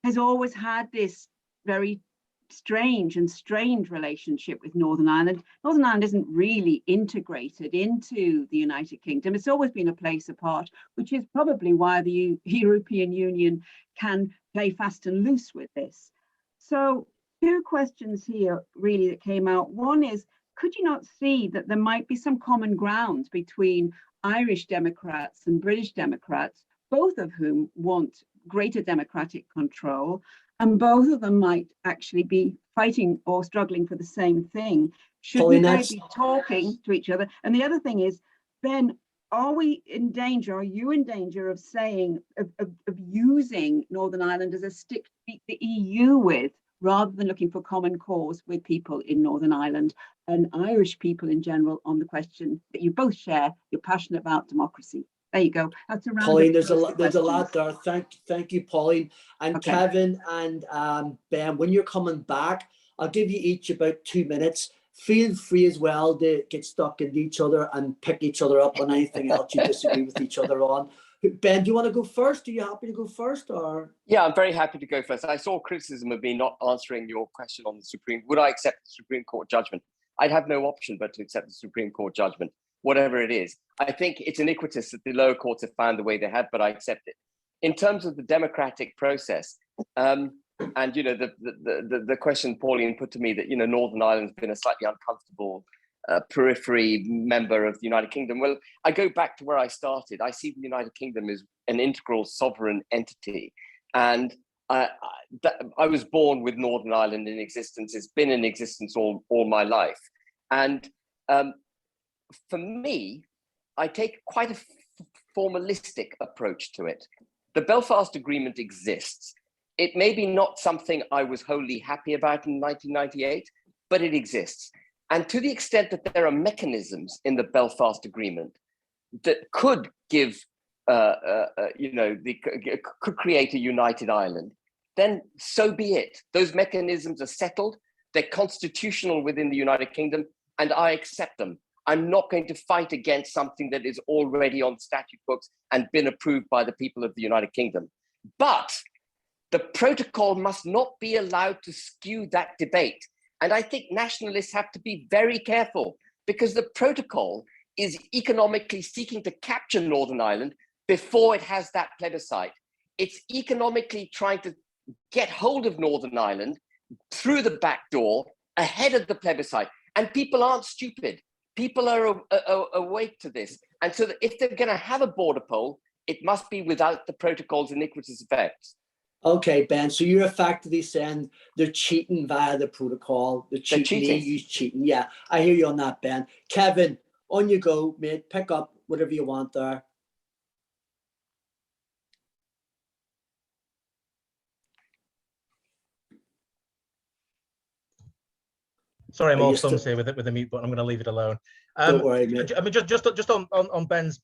has always had this very strange and strained relationship with Northern Ireland. Northern Ireland isn't really integrated into the United Kingdom. It's always been a place apart, which is probably why the European Union can play fast and loose with this. So two questions here really that came out. One is, could you not see that there might be some common ground between Irish Democrats and British Democrats, both of whom want greater democratic control, and both of them might actually be fighting or struggling for the same thing? Shouldn't they be talking to each other? And the other thing is, Ben, are we in danger, are you in danger of saying, of using Northern Ireland as a stick to beat the EU with, rather than looking for common cause with people in Northern Ireland and Irish people in general on the question that you both share, you're passionate about democracy? There you go. That's around. Pauline, there's a lot there. Thank you, Pauline. And okay. Kevin and Ben, when you're coming back, I'll give you each about 2 minutes. Feel free as well to get stuck into each other and pick each other up on anything else you disagree with each other on. Ben, do you want to go first? Are you happy to go first? Or yeah, I'm very happy to go first. I saw criticism of me not answering your question on the Supreme. Would I accept the Supreme Court judgment? I'd have no option but to accept the Supreme Court judgment, whatever it is. I think it's iniquitous that the lower courts have found the way they have, but I accept it. In terms of the democratic process, And the question Pauline put to me that Northern Ireland's been a slightly uncomfortable periphery member of the United Kingdom. Well, I go back to where I started. I see the United Kingdom as an integral sovereign entity, and I was born with Northern Ireland in existence. It's been in existence all my life, and for me, I take quite a formalistic approach to it. The Belfast Agreement exists. It may be not something I was wholly happy about in 1998, but it exists. And to the extent that there are mechanisms in the Belfast Agreement that could give, could create a united Ireland, then so be it. Those mechanisms are settled. They're constitutional within the United Kingdom, and I accept them. I'm not going to fight against something that is already on statute books and been approved by the people of the United Kingdom. But the protocol must not be allowed to skew that debate. And I think nationalists have to be very careful, because the protocol is economically seeking to capture Northern Ireland before it has that plebiscite. It's economically trying to get hold of Northern Ireland through the back door ahead of the plebiscite. And people aren't stupid. People are awake to this. And so that if they're going to have a border poll, it must be without the protocol's iniquitous effects. Okay, Ben, so you're effectively saying they're cheating via the protocol. They're cheating. They're cheating. The EU's cheating. Yeah, I hear you on that, Ben. Kevin, on you go, mate. Pick up whatever you want there. Sorry, I'm all thumbs here with the mute button. I'm going to leave it alone. Don't worry, mate. I mean, just on Ben's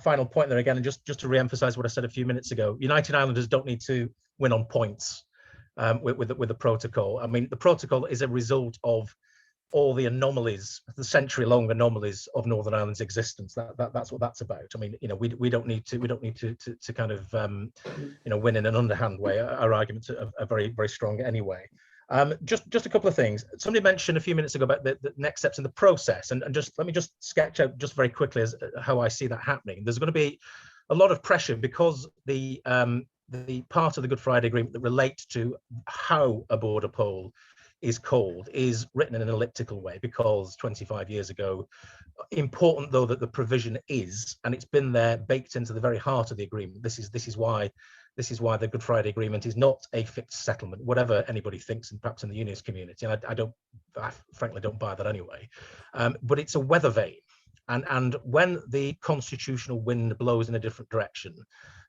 final point there again, and just to re-emphasize what I said a few minutes ago, United Islanders don't need to win on points with the protocol. I mean, the protocol is a result of all the anomalies, the century-long anomalies of Northern Ireland's existence. That's what that's about. I mean, we don't need to kind of win in an underhand way. Our arguments are very, very strong anyway. Just a couple of things. Somebody mentioned a few minutes ago about the next steps in the process, and just let me just sketch out just very quickly as how I see that happening. There's going to be a lot of pressure because the part of the Good Friday Agreement that relates to how a border poll is called is written in an elliptical way, because 25 years ago, important though that the provision is, and it's been there baked into the very heart of the agreement. This is why the Good Friday Agreement is not a fixed settlement, whatever anybody thinks, and perhaps in the unionist community. And I frankly don't buy that anyway. But it's a weather vane. And when the constitutional wind blows in a different direction,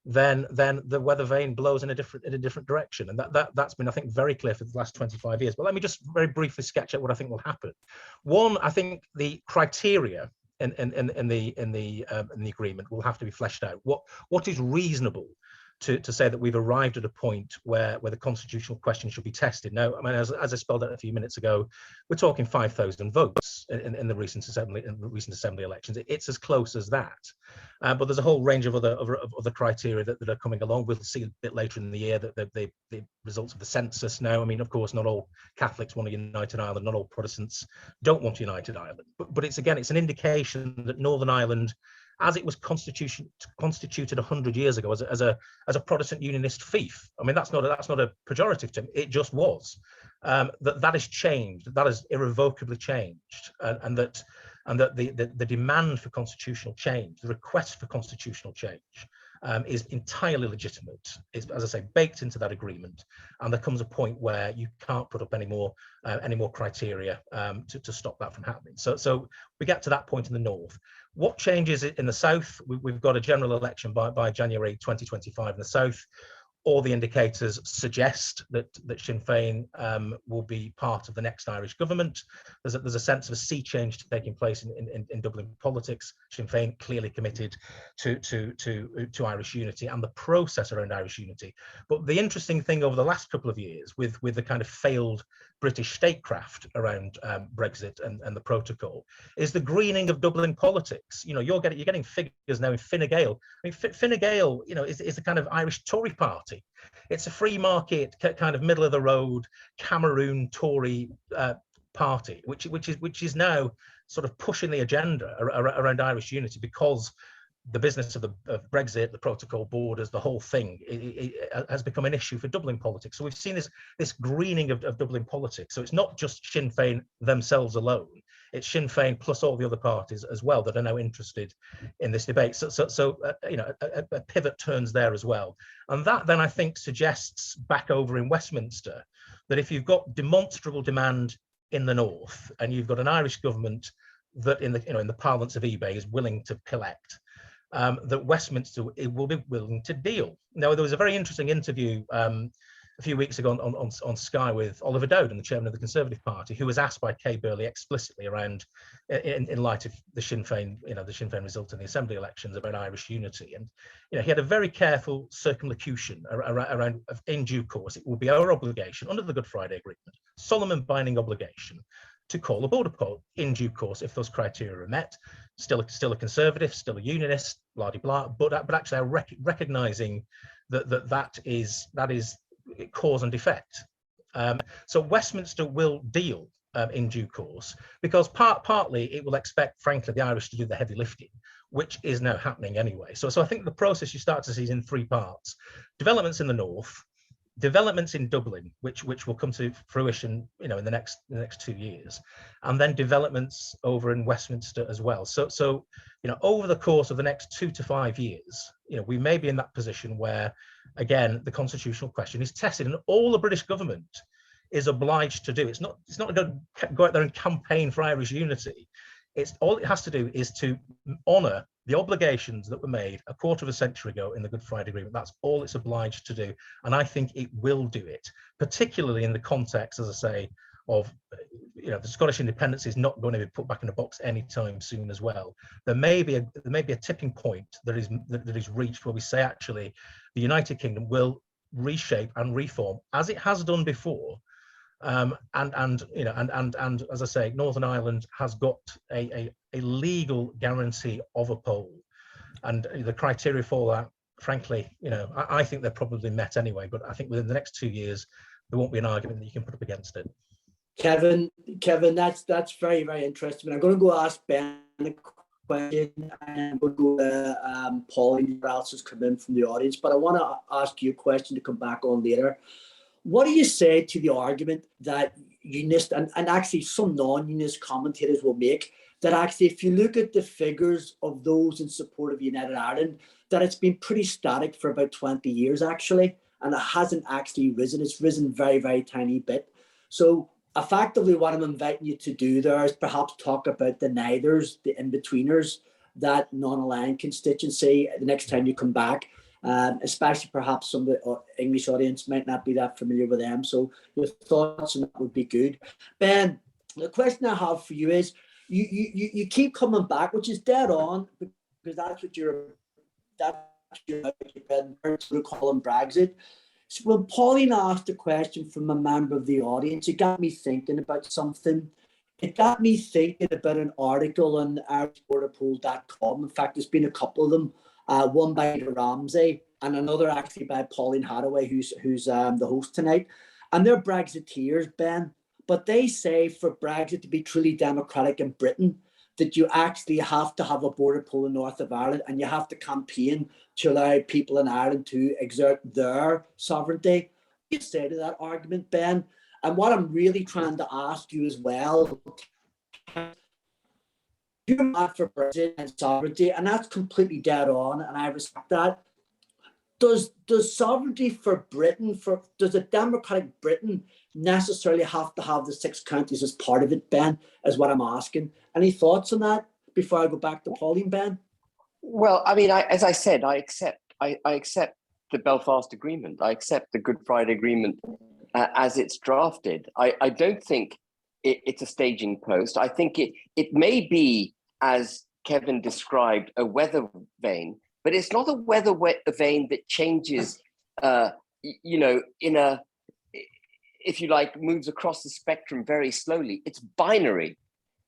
then the weather vane blows in a different direction. And that's been, I think, very clear for the last 25 years. But let me just very briefly sketch out what I think will happen. One, I think the criteria in the agreement will have to be fleshed out. What is reasonable to say that we've arrived at a point where the constitutional question should be tested. Now, I mean, as I spelled out a few minutes ago, we're talking 5,000 votes in the recent assembly elections. It's as close as that. But there's a whole range of other criteria that are coming along. We'll see a bit later in the year that the results of the census now. I mean, of course, not all Catholics want a united Ireland, not all Protestants don't want a united Ireland. But it's an indication that Northern Ireland, as it was constituted 100 years ago as a Protestant unionist fief. I mean, that's not a pejorative term. It just was. That has changed. That has irrevocably changed, and that the demand for constitutional change, the request for constitutional change, is entirely legitimate. It's, as I say, baked into that agreement, and there comes a point where you can't put up any more criteria to stop that from happening. So we get to that point in the north. What changes in the south? We've got a general election by January 2025 in the south. All the indicators suggest that Sinn Fein will be part of the next Irish government. There's a sense of a sea change taking place in Dublin politics. Sinn Fein clearly committed to Irish unity and the process around Irish unity. But the interesting thing over the last couple of years, with the kind of failed British statecraft around Brexit and the protocol, is the greening of Dublin politics. You're getting figures now in Fine Gael. I mean, Fine Gael, is the kind of Irish Tory party. It's a free market, kind of middle of the road Cameroon Tory party, which is now sort of pushing the agenda around Irish unity, because the business of Brexit, the protocol, borders, the whole thing it has become an issue for Dublin politics. So we've seen this greening of Dublin politics. So it's not just Sinn Fein themselves alone. It's Sinn Fein plus all the other parties as well that are now interested in this debate. So you know, a pivot turns there as well. And that then I think suggests back over in Westminster that if you've got demonstrable demand in the north and you've got an Irish government that in the parlance of eBay is willing to collect, that Westminster will be willing to deal. Now, there was a very interesting interview a few weeks ago on Sky with Oliver Dowden, the chairman of the Conservative Party, who was asked by Kay Burley explicitly around, in light of the Sinn Fein, the Sinn Fein result in the Assembly elections, about Irish unity. And he had a very careful circumlocution around in due course, it will be our obligation under the Good Friday Agreement, solemn and binding obligation, to call a border poll in due course if those criteria are met. Still a conservative, still a unionist, blah de blah, but actually recognizing that is cause and effect. So Westminster will deal in due course, because partly it will expect, frankly, the Irish to do the heavy lifting, which is now happening anyway. So I think the process you start to see is in three parts: developments in the north, developments in Dublin, which will come to fruition, in the next 2 years, and then developments over in Westminster as well. So over the course of the next 2 to 5 years, we may be in that position where, again, the constitutional question is tested, and all the British government is obliged to do. It's not going to go out there and campaign for Irish unity. It's all it has to do is to honour the obligations that were made a quarter of a century ago in the Good Friday Agreement. That's all it's obliged to do. And I think it will do it, particularly in the context, as I say, of the Scottish independence is not going to be put back in a box anytime soon as well. There may be a tipping point that is reached where we say, actually, the United Kingdom will reshape and reform as it has done before. And as I say, Northern Ireland has got a legal guarantee of a poll, and the criteria for that, frankly, I think they're probably met anyway. But I think within the next 2 years, there won't be an argument that you can put up against it. Kevin, that's very, very interesting. I'm going to go ask Ben a question, and we'll go to Pauline, who else has come in from the audience. But I want to ask you a question to come back on later. What do you say to the argument that unionists and actually some non-unionist commentators will make, that actually, if you look at the figures of those in support of United Ireland, that it's been pretty static for about 20 years, actually, and it hasn't actually risen. It's risen very, very tiny bit. So effectively, what I'm inviting you to do there is perhaps talk about the neithers, the in-betweeners, that non-aligned constituency the next time you come back. Especially perhaps some of the English audience might not be that familiar with them. So your thoughts on that would be good. Ben, the question I have for you is, you keep coming back, which is dead on, because that's what you're calling Brexit. So when Pauline asked a question from a member of the audience, it got me thinking about something. It got me thinking about an article on irishborderpoll.com. In fact, there's been a couple of them. One by Ramsey and another actually by Pauline Hathaway, who's the host tonight. And they're Brexiteers, Ben. But they say for Brexit to be truly democratic in Britain, that you actually have to have a border poll in north of Ireland, and you have to campaign to allow people in Ireland to exert their sovereignty. What do you say to that argument, Ben? And what I'm really trying to ask you as well, you're mad for Brexit and sovereignty, and that's completely dead on, and I respect that. Does sovereignty for Britain, does a democratic Britain necessarily have to have the 6 counties as part of it, Ben, is what I'm asking. Any thoughts on that before I go back to Pauline, Ben? Well, I mean, as I said, I accept the Belfast Agreement. I accept the Good Friday Agreement as it's drafted. I don't think it's a staging post. I think it may be, as Kevin described, a weather vane, but it's not a weather vane that changes, if you like, moves across the spectrum very slowly. It's binary.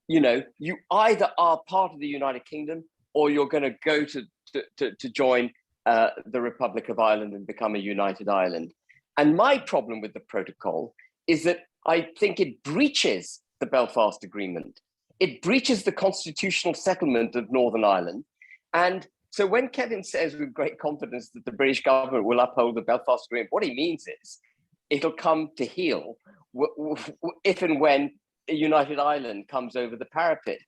You either are part of the United Kingdom, or you're going to go to join the Republic of Ireland and become a united Ireland. And my problem with the protocol is that I think it breaches the Belfast Agreement. It breaches the constitutional settlement of Northern Ireland. And So when Kevin says with great confidence that the British government will uphold the Belfast Agreement, what he means is it'll come to heel if and when United Ireland comes over the parapet.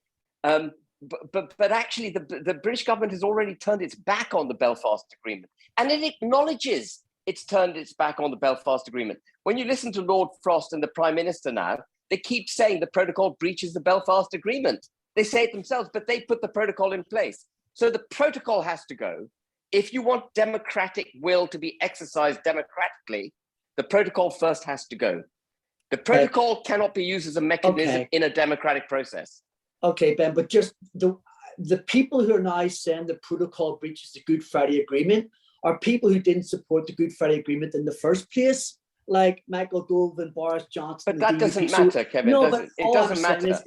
But actually, the British government has already turned its back on the Belfast Agreement, and it acknowledges it's turned its back on the Belfast Agreement. When you listen to Lord Frost and the Prime Minister now, they keep saying the protocol breaches the Belfast Agreement. They say it themselves, but they put the protocol in place. So the protocol has to go. If you want democratic will to be exercised democratically, the protocol first has to go. The protocol cannot be used as a mechanism in a democratic process. Okay, Ben, but just the people who are now saying the protocol breaches the Good Friday Agreement are people who didn't support the Good Friday Agreement in the first place, like Michael Gove and Boris Johnson. But that doesn't matter, Kevin. No, it doesn't matter.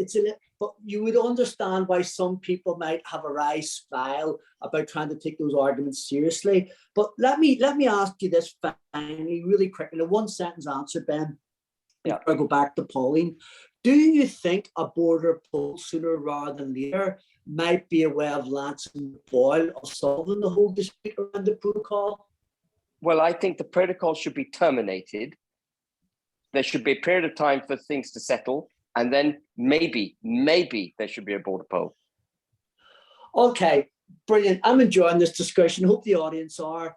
But you would understand why some people might have a wry smile about trying to take those arguments seriously. But let me ask you this finally, really quickly, a one sentence answer, Ben. Yeah. Before I go back to Pauline. Do you think a border poll sooner rather than later might be a way of lancing the boil of solving the whole dispute around the protocol? Well, I think the protocol should be terminated. There should be a period of time for things to settle, and then maybe there should be a border poll. Okay, brilliant. I'm enjoying this discussion. Hope the audience are.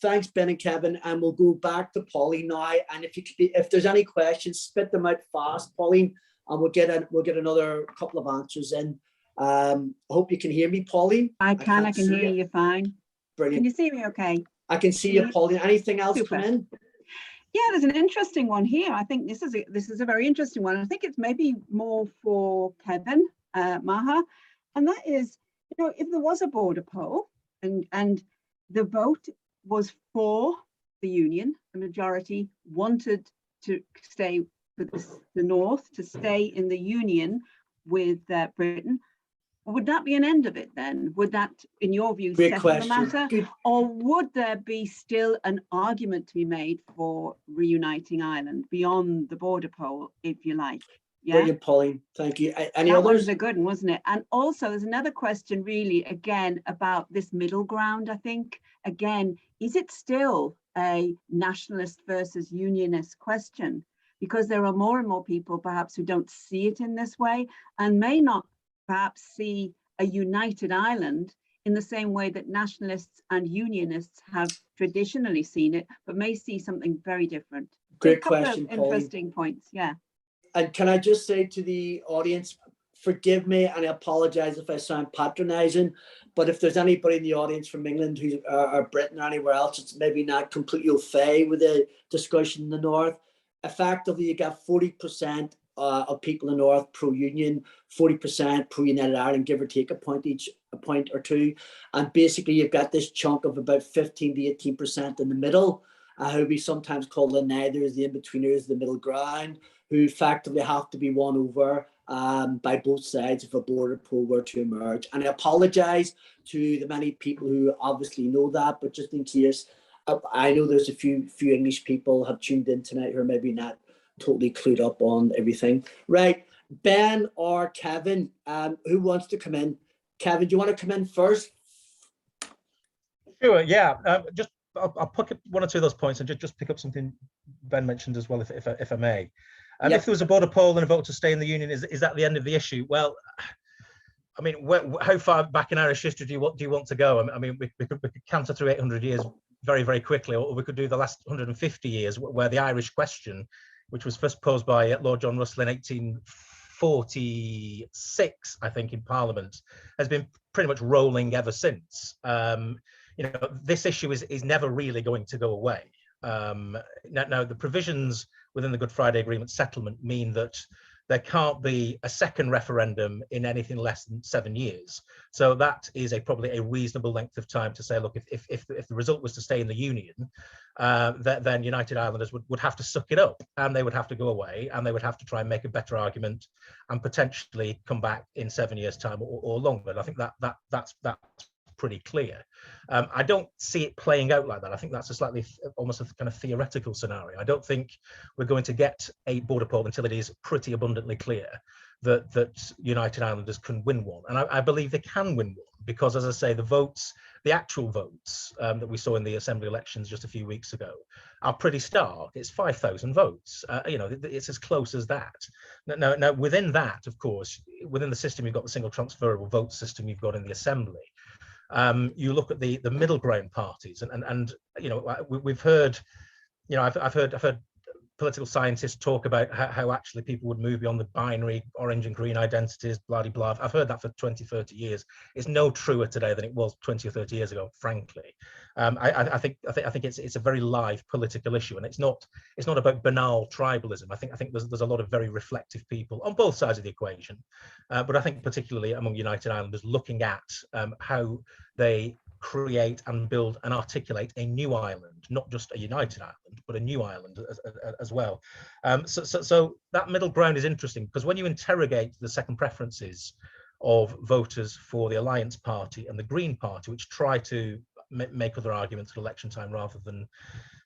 Thanks, Ben and Kevin, and we'll go back to Pauline now. And if there's any questions, spit them out fast, Pauline, and we'll get another couple of answers in. Hope you can hear me, Pauline. I can hear you fine. Brilliant. Can you see me okay? I can see you, Pauline. Anything else come in? Yeah, there's an interesting one here. I think this is a very interesting one. I think it's maybe more for Kevin, Meagher, and that is, if there was a border poll and the vote was for the union, the majority wanted to stay with the North, to stay in the union with Britain, would that be an end of it then? Would that, in your view, settle the matter? Or would there be still an argument to be made for reuniting Ireland beyond the border poll, if you like? Yeah. Brilliant, Pauline. Thank you. Any that others? was a good one, wasn't it? And also there's another question really, again, about this middle ground, I think. Again, is it still a nationalist versus unionist question? Because there are more and more people perhaps who don't see it in this way and may not perhaps see a united Ireland in the same way that nationalists and unionists have traditionally seen it, but may see something very different. Great question, Pauline. Interesting points, yeah. And can I just say to the audience, forgive me, and I apologize if I sound patronizing, but if there's anybody in the audience from England who's or Britain or anywhere else, it's maybe not completely au fait with the discussion in the North. Effectively, you got 40% of people in the North pro-union, 40% pro-United Ireland, give or take a point or two. And basically, you've got this chunk of about 15 to 18% in the middle, who we sometimes call the neithers, the in-betweeners, the middle ground, who effectively have to be won over by both sides if a border poll were to emerge. And I apologise to the many people who obviously know that, but just in case, I know there's a few English people have tuned in tonight who are maybe not totally clued up on everything. Right, Ben or Kevin, who wants to come in? Kevin, do you want to come in first? Sure, yeah. I'll pick up one or two of those points and just pick up something Ben mentioned as well, if I may. Yep. If there was a border poll and a vote to stay in the union, is that the end of the issue? Well, I mean, how far back in Irish history do you want to go? I mean, we could counter through 800 years very, very quickly, or we could do the last 150 years, where the Irish question, which was first posed by Lord John Russell in 1846, I think, in Parliament, has been pretty much rolling ever since. This issue is never really going to go away. Now, the provisions within the Good Friday Agreement settlement mean that there can't be a second referendum in anything less than 7 years. So that is probably a reasonable length of time to say, look, if the result was to stay in the union, then United Irelanders would have to suck it up, and they would have to go away, and they would have to try and make a better argument and potentially come back in 7 years' time or longer. And I think that's pretty clear. I don't see it playing out like that. I think that's almost a kind of theoretical scenario. I don't think we're going to get a border poll until it is pretty abundantly clear that United Islanders can win one. And I believe they can win one because, as I say, the votes, the actual votes that we saw in the Assembly elections just a few weeks ago are pretty stark. It's 5,000 votes. You know, it's as close as that. Now, within that, of course, within the system, you've got the single transferable vote system you've got in the Assembly. You look at the middle ground parties, and you know, we've heard, you know, I've heard political scientists talk about how actually people would move beyond the binary orange and green identities, blah, blah, blah. I've heard that for 20, 30 years. It's no truer today than it was 20 or 30 years ago, frankly. I think it's a very live political issue, and it's not about banal tribalism. I think there's a lot of very reflective people on both sides of the equation, but I think particularly among United Islanders looking at how they create and build and articulate a new island, not just a united island, but a new island as well. So that middle ground is interesting, because when you interrogate the second preferences of voters for the Alliance Party and the Green Party, which try to make other arguments at election time rather than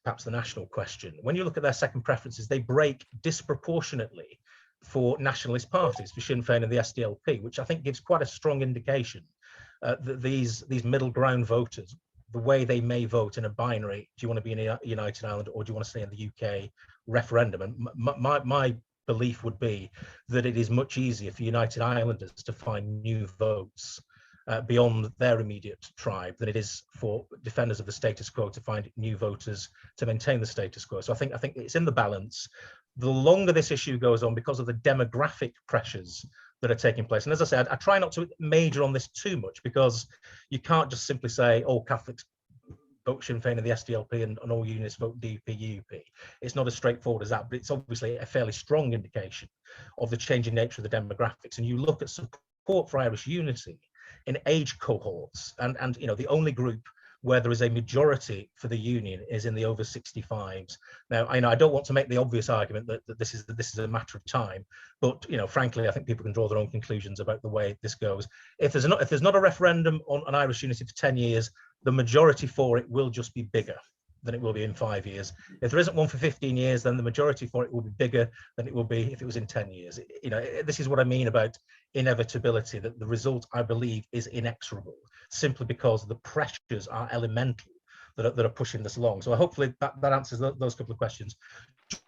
perhaps the national question, when you look at their second preferences, they break disproportionately for nationalist parties, for Sinn Fein and the SDLP, which I think gives quite a strong indication that these middle ground voters, the way they may vote in a binary, do you want to be in a United Ireland or do you want to stay in the UK referendum? And my belief would be that it is much easier for United Islanders to find new votes beyond their immediate tribe than it is for defenders of the status quo to find new voters to maintain the status quo. So I think it's in the balance. The longer this issue goes on, because of the demographic pressures that are taking place, and as I said, I try not to major on this too much, because you can't just simply say all Catholics vote Sinn Fein and the SDLP and all unionists vote DUP, UP. It's not as straightforward as that, but it's obviously a fairly strong indication of the changing nature of the demographics. And you look at support for Irish unity in age cohorts, and you know, the only group where there is a majority for the union is in the over 65s. Now, I know I don't want to make the obvious argument that this is a matter of time, but you know, frankly, I think people can draw their own conclusions about the way this goes. If there's not a referendum on Irish unity for 10 years, the majority for it will just be bigger than it will be in 5 years. If there isn't one for 15 years, then the majority for it will be bigger than it will be if it was in 10 years. You know, this is what I mean about inevitability, that the result, I believe, is inexorable, simply because the pressures are elemental that are pushing this along. So hopefully that answers those couple of questions.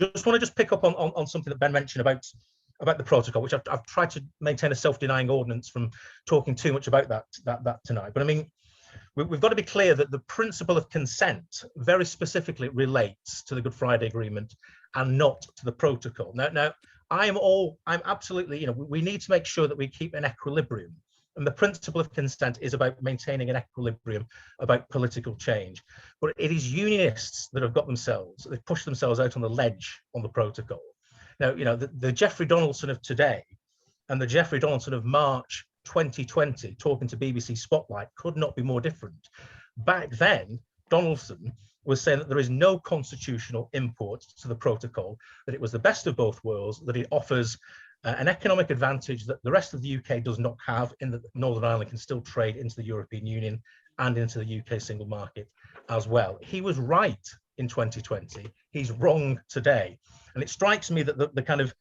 Just want to pick up on something that Ben mentioned about the protocol, which I've tried to maintain a self-denying ordinance from talking too much about that tonight. But I mean, we've got to be clear that the principle of consent very specifically relates to the Good Friday Agreement and not to the protocol. Now I'm absolutely, you know, we need to make sure that we keep an equilibrium. And the principle of consent is about maintaining an equilibrium about political change. But it is unionists that have they've pushed themselves out on the ledge on the protocol. Now, you know, the Jeffrey Donaldson of today and the Jeffrey Donaldson of March 2020 talking to BBC Spotlight could not be more different. Back then, Donaldson was saying that there is no constitutional import to the protocol, that it was the best of both worlds, that it offers an economic advantage that the rest of the UK does not have, in that Northern Ireland can still trade into the European Union and into the UK single market as well. He was right in 2020. He's wrong today. And it strikes me that the kind of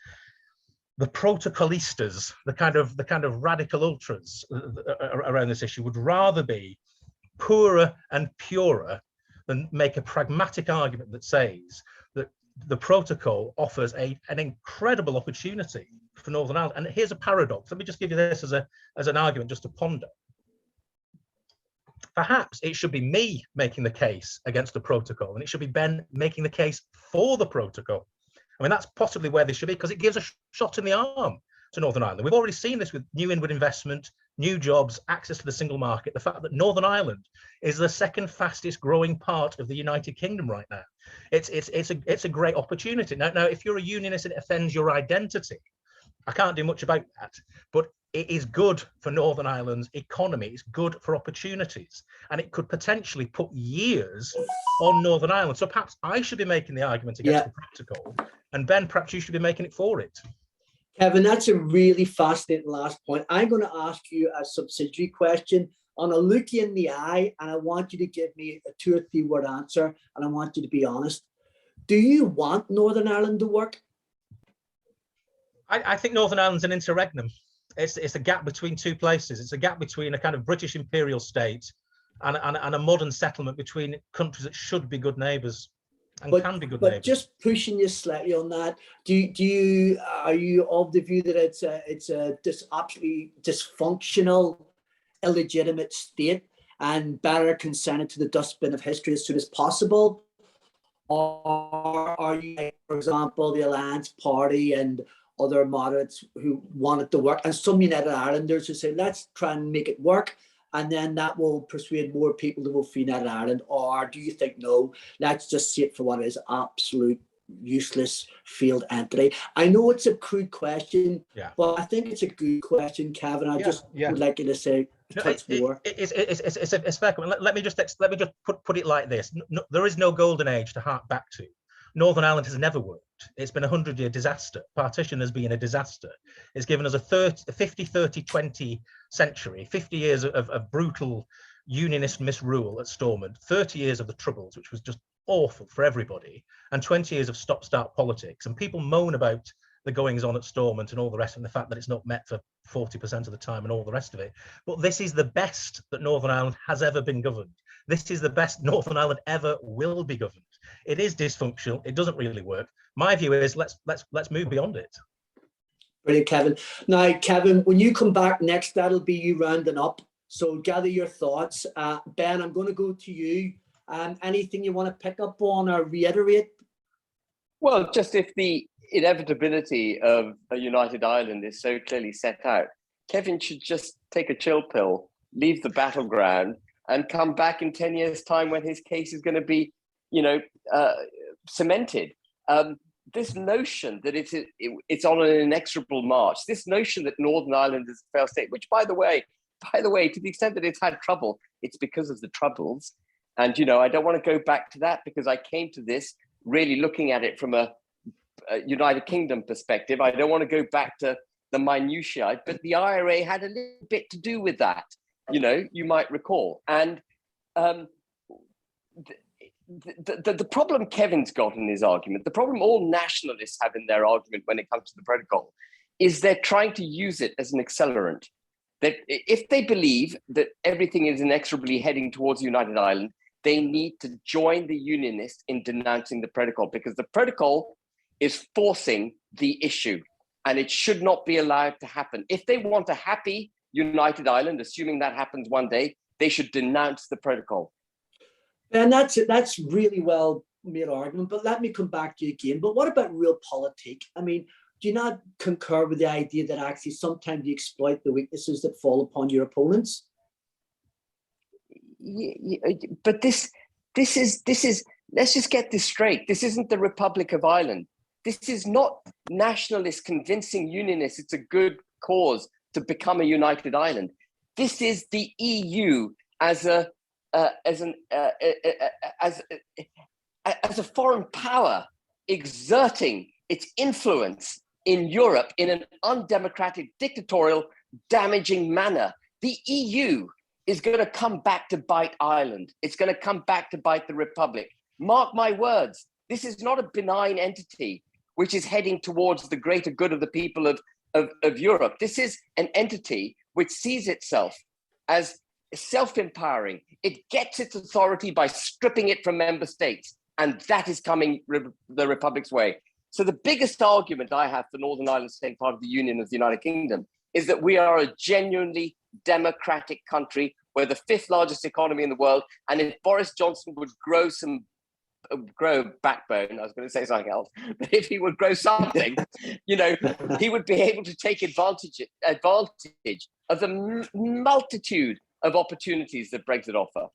the protocolistas, the kind of radical ultras around this issue would rather be poorer and purer than make a pragmatic argument that says that the protocol offers an incredible opportunity for Northern Ireland. And here's a paradox. Let me just give you this as an argument just to ponder. Perhaps it should be me making the case against the protocol, and it should be Ben making the case for the protocol. I mean, that's possibly where they should be, because it gives a shot in the arm to Northern Ireland. We've already seen this with new inward investment, new jobs, access to the single market, the fact that Northern Ireland is the second fastest growing part of the United Kingdom right now. It's a great opportunity. Now, if you're a unionist and it offends your identity, I can't do much about that, but it is good for Northern Ireland's economy. It's good for opportunities, and it could potentially put years on Northern Ireland. So perhaps I should be making the argument against the protocol, and Ben, perhaps you should be making it for it. Kevin, that's a really fascinating last point. I'm going to ask you a subsidiary question. I'm going to look you in the eye, and I want you to give me a 2 or 3 word answer, and I want you to be honest. Do you want Northern Ireland to work? I think Northern Ireland's an interregnum. It's a gap between two places. It's a gap between a kind of British imperial state and a modern settlement between countries that should be good neighbours and can be good neighbours. But just pushing you slightly on that, are you of the view that it's a absolutely dysfunctional, illegitimate state and better can send it to the dustbin of history as soon as possible? Or are you, like, for example, the Alliance Party and other moderates who want it to work, and some United Irelanders who say, let's try and make it work, and then that will persuade more people to vote for United Ireland? Or do you think, no, let's just see it for what it is, absolute useless failed entity? I know it's a crude question, but I think it's a good question, Kevin. I would like you to say more. It's fair. Let me just put it like this. No, there is no golden age to hark back to. Northern Ireland has never worked. It's been a 100-year disaster. Partition has been a disaster. It's given us a 50-30-20 century, 50 years of brutal unionist misrule at Stormont, 30 years of the Troubles, which was just awful for everybody, and 20 years of stop-start politics. And people moan about the goings on at Stormont and all the rest, and the fact that it's not met for 40% of the time and all the rest of it. But this is the best that Northern Ireland has ever been governed. This is the best Northern Ireland ever will be governed. It is dysfunctional. It doesn't really work. My view is let's move beyond it. Brilliant, Kevin. Now, Kevin, when you come back next, that'll be you rounding up. So gather your thoughts. Ben, I'm going to go to you. Anything you want to pick up on or reiterate? Well, just if the inevitability of a united Ireland is so clearly set out, Kevin should just take a chill pill, leave the battleground, and come back in 10 years' time when his case is going to be, cemented. This notion that it's on an inexorable march, this notion that Northern Ireland is a failed state, which, by the way, to the extent that it's had trouble, it's because of the Troubles. And, I don't want to go back to that because I came to this really looking at it from a United Kingdom perspective. I don't want to go back to the minutiae, but the IRA had a little bit to do with that, you might recall. And the problem Kevin's got in his argument, the problem all nationalists have in their argument when it comes to the protocol, is they're trying to use it as an accelerant. That if they believe that everything is inexorably heading towards United Ireland, they need to join the unionists in denouncing the protocol, because the protocol is forcing the issue and it should not be allowed to happen. If they want a happy United Ireland, assuming that happens one day, they should denounce the protocol. And that's really well made argument, but let me come back to you again. But what about realpolitik? I mean, do you not concur with the idea that actually sometimes you exploit the weaknesses that fall upon your opponents? But this is, let's just get this straight. This isn't the Republic of Ireland. This is not nationalists convincing unionists it's a good cause to become a united Ireland. This is the EU as a foreign power exerting its influence in Europe in an undemocratic, dictatorial, damaging manner. The EU is going to come back to bite Ireland. It's going to come back to bite the Republic. Mark my words, this is not a benign entity which is heading towards the greater good of the people of Europe. This is an entity which sees itself as self-empowering. It gets its authority by stripping it from member states, and that is coming the Republic's way. So the biggest argument I have for Northern Ireland staying part of the Union of the United Kingdom is that we are a genuinely democratic country. We're the 5th largest economy in the world, and if Boris Johnson would grow backbone, I was going to say something else, but if he would grow something, he would be able to take advantage of the multitude of opportunities that Brexit offer.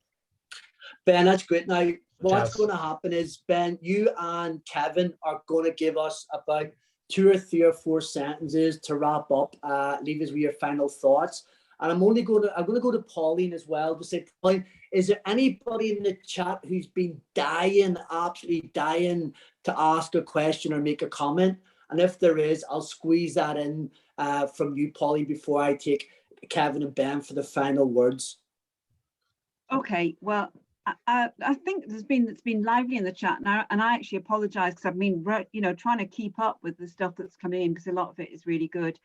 Ben, that's great. Now, what's going to happen is, Ben, you and Kevin are going to give us about 2 or 3 or 4 sentences to wrap up. Leave us with your final thoughts. And I'm going to go to Pauline as well to say, Pauline, is there anybody in the chat who's been absolutely dying to ask a question or make a comment? And if there is, I'll squeeze that in from you, Pauline, before I take Kevin and Ben for the final words. Okay, well, I think it's been lively in the chat now, and I actually apologise because I've been trying to keep up with the stuff that's coming in because a lot of it is really good.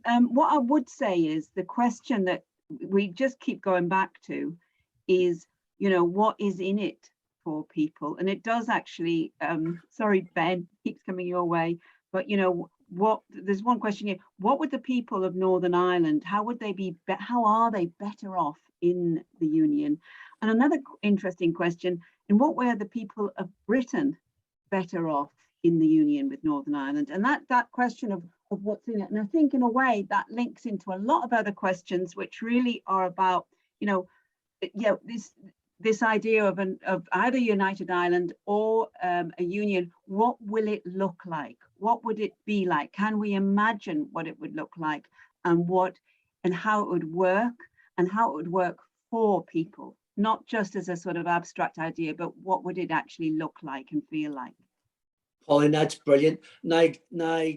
What I would say is the question that we just keep going back to is, what is in it for people? And it does actually, sorry, Ben, keeps coming your way, but there's one question here. What would the people of Northern Ireland, how are they better off in the Union? And another interesting question, in what way are the people of Britain better off in the Union with Northern Ireland? And that question of what's in it. And I think in a way that links into a lot of other questions, which really are about, this idea of either United Ireland or a union. What will it look like? What would it be like? Can we imagine what it would look like, and how it would work, and how it would work for people, not just as a sort of abstract idea, but what would it actually look like and feel like? Pauline, that's brilliant. Now,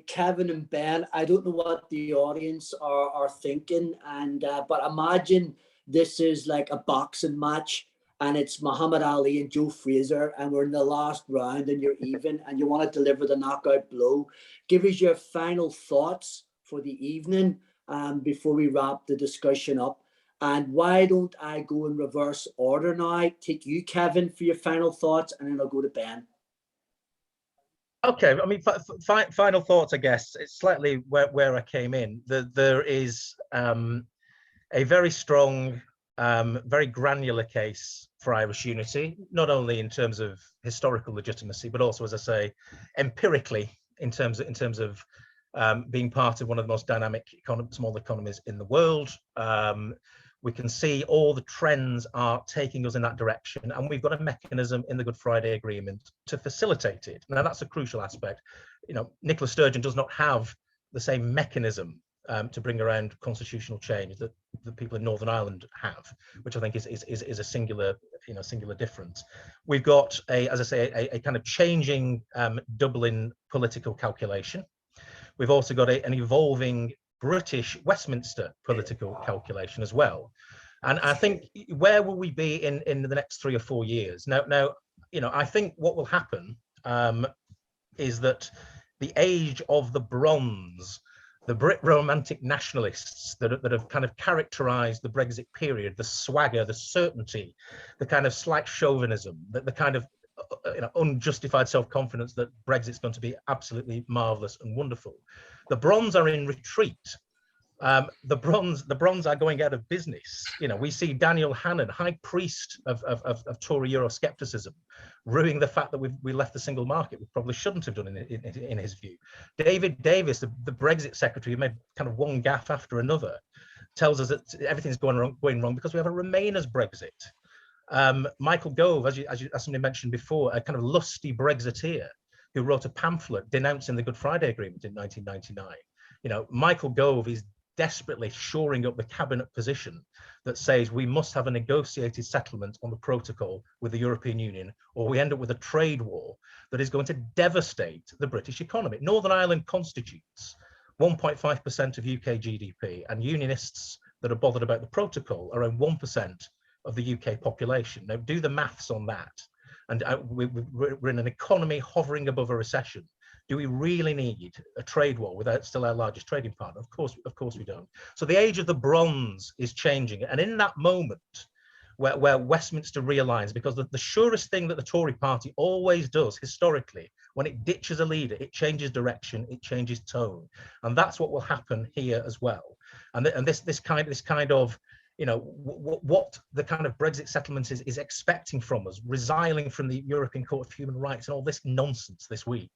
Kevin and Ben, I don't know what the audience are thinking, but imagine this is like a boxing match, and it's Muhammad Ali and Joe Frazier, and we're in the last round, and you're even, and you want to deliver the knockout blow. Give us your final thoughts for the evening before we wrap the discussion up. And why don't I go in reverse order now? Take you, Kevin, for your final thoughts, and then I'll go to Ben. Okay, I mean, final thoughts, I guess. It's slightly where I came in. There is a very strong, very granular case for Irish unity, not only in terms of historical legitimacy, but also, as I say, empirically in terms of being part of one of the most dynamic small economies in the world. We can see all the trends are taking us in that direction, and we've got a mechanism in the Good Friday Agreement to facilitate it. Now, that's a crucial aspect. Nicola Sturgeon does not have the same mechanism to bring around constitutional change that the people in Northern Ireland have, which I think is a singular difference. We've got as I say, a kind of changing Dublin political calculation. We've also got an evolving British Westminster political calculation as well. And I think, where will we be in the next 3 or 4 years? Now, I think what will happen is that the age of the bronze, the Brit romantic nationalists that have kind of characterized the Brexit period, the swagger, the certainty, the kind of slight chauvinism, the kind of unjustified self-confidence that Brexit's going to be absolutely marvelous and wonderful. The bronze are in retreat. The bronze are going out of business. We see Daniel Hannan, high priest of Tory Euroscepticism, ruining the fact that we left the single market. We probably shouldn't have done in his view. David Davis, the Brexit secretary, who made kind of one gaffe after another, tells us that everything's going wrong because we have a Remainers Brexit. Michael Gove, as somebody mentioned before, a kind of lusty Brexiteer who wrote a pamphlet denouncing the Good Friday Agreement in 1999. Michael Gove is desperately shoring up the cabinet position that says we must have a negotiated settlement on the protocol with the European Union, or we end up with a trade war that is going to devastate the British economy. Northern Ireland constitutes 1.5% of UK GDP, and unionists that are bothered about the protocol are around 1% of the UK population. Now, do the maths on that. And we're in an economy hovering above a recession. Do we really need a trade war without still our largest trading partner? Of course we don't. So the age of the bronze is changing. And in that moment where Westminster realigns, because the surest thing that the Tory party always does historically, when it ditches a leader, it changes direction, it changes tone. And that's what will happen here as well. And this kind of what the kind of Brexit settlement is expecting from us, resiling from the European Court of Human Rights and all this nonsense this week,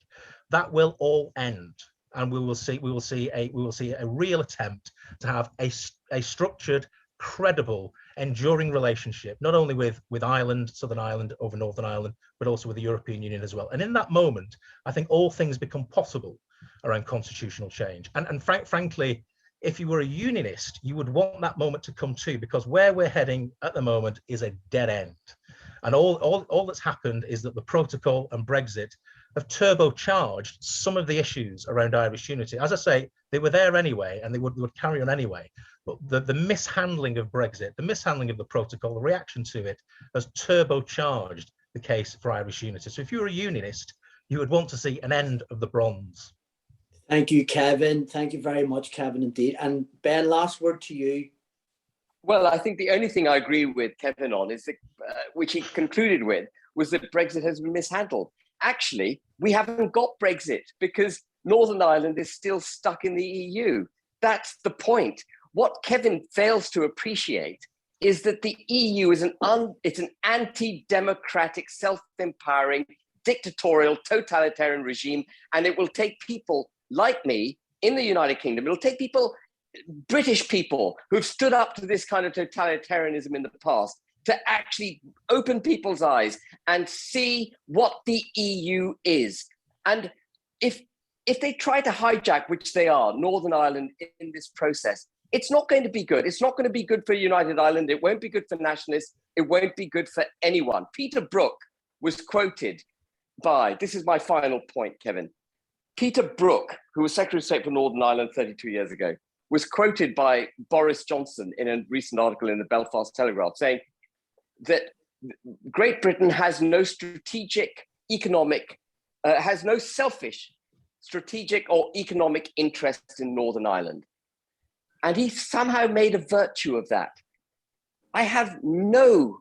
that will all end, and we will see a real attempt to have a structured, credible, enduring relationship, not only with Ireland, Southern Ireland over Northern Ireland, but also with the European Union as well. And in that moment, I think all things become possible around constitutional change. And frankly, if you were a unionist, you would want that moment to come too, because where we're heading at the moment is a dead end. And all that's happened is that the protocol and Brexit have turbocharged some of the issues around Irish unity. As I say, They were there anyway, and they would carry on anyway. But the mishandling of Brexit, the mishandling of the protocol, the reaction to it has turbocharged the case for Irish unity. So if you were a unionist, you would want to see an end of the bronze. Thank you, Kevin. Thank you very much, Kevin, indeed. And Ben, last word to you. Well, I think the only thing I agree with Kevin on is that, which he concluded with, was that Brexit has been mishandled. Actually, we haven't got Brexit because Northern Ireland is still stuck in the EU. That's the point. What Kevin fails to appreciate is that the EU is it's an anti-democratic, self-empowering, dictatorial, totalitarian regime, and it will take people like me in the United Kingdom, it'll take people, British people who've stood up to this kind of totalitarianism in the past, to actually open people's eyes and see what the EU is. And if they try to hijack, which they are, Northern Ireland in this process, it's not going to be good. It's not going to be good for United Ireland. It won't be good for nationalists. It won't be good for anyone. Peter Brook was quoted by, this is my final point, Kevin. Peter Brook, who was Secretary of State for Northern Ireland 32 years ago, was quoted by Boris Johnson in a recent article in the Belfast Telegraph saying that Great Britain has no strategic, economic, has no selfish strategic or economic interest in Northern Ireland. And he somehow made a virtue of that. I have no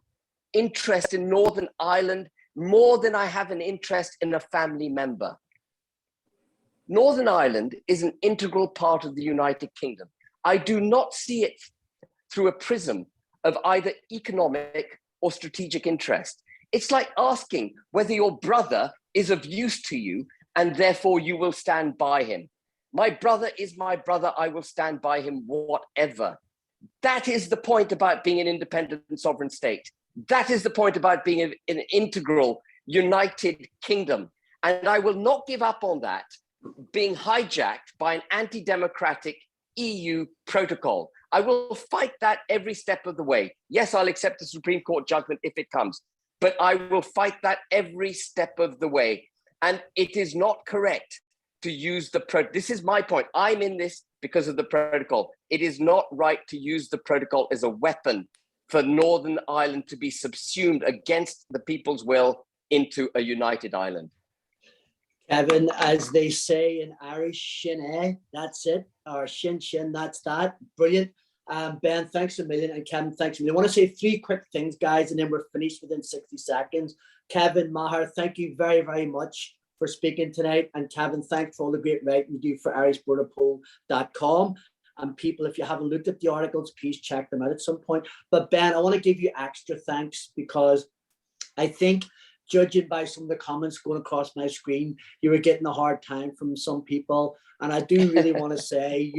interest in Northern Ireland more than I have an interest in a family member. Northern Ireland is an integral part of the United Kingdom. I do not see it through a prism of either economic or strategic interest. It's like asking whether your brother is of use to you and therefore you will stand by him. My brother is my brother, I will stand by him whatever. That is the point about being an independent and sovereign state. That is the point about being an integral, united kingdom. And I will not give up on that being hijacked by an anti-democratic EU protocol. I will fight that every step of the way. Yes, I'll accept the Supreme Court judgment if it comes, but I will fight that every step of the way. And it is not correct to use this is my point. I'm in this because of the protocol. It is not right to use the protocol as a weapon for Northern Ireland to be subsumed against the people's will into a united Ireland. Kevin, as they say in Irish, shin, that's it, or shin, that's that. Brilliant. Ben, thanks a million, and Kevin, thanks a million. I want to say 3 quick things, guys, and then we're finished within 60 seconds. Kevin, Meagher, thank you very, very much for speaking tonight. And Kevin, thanks for all the great writing you do for irishborderpoll.com. And people, if you haven't looked at the articles, please check them out at some point. But Ben, I want to give you extra thanks because I think, judging by some of the comments going across my screen, you were getting a hard time from some people. And I do really want to say,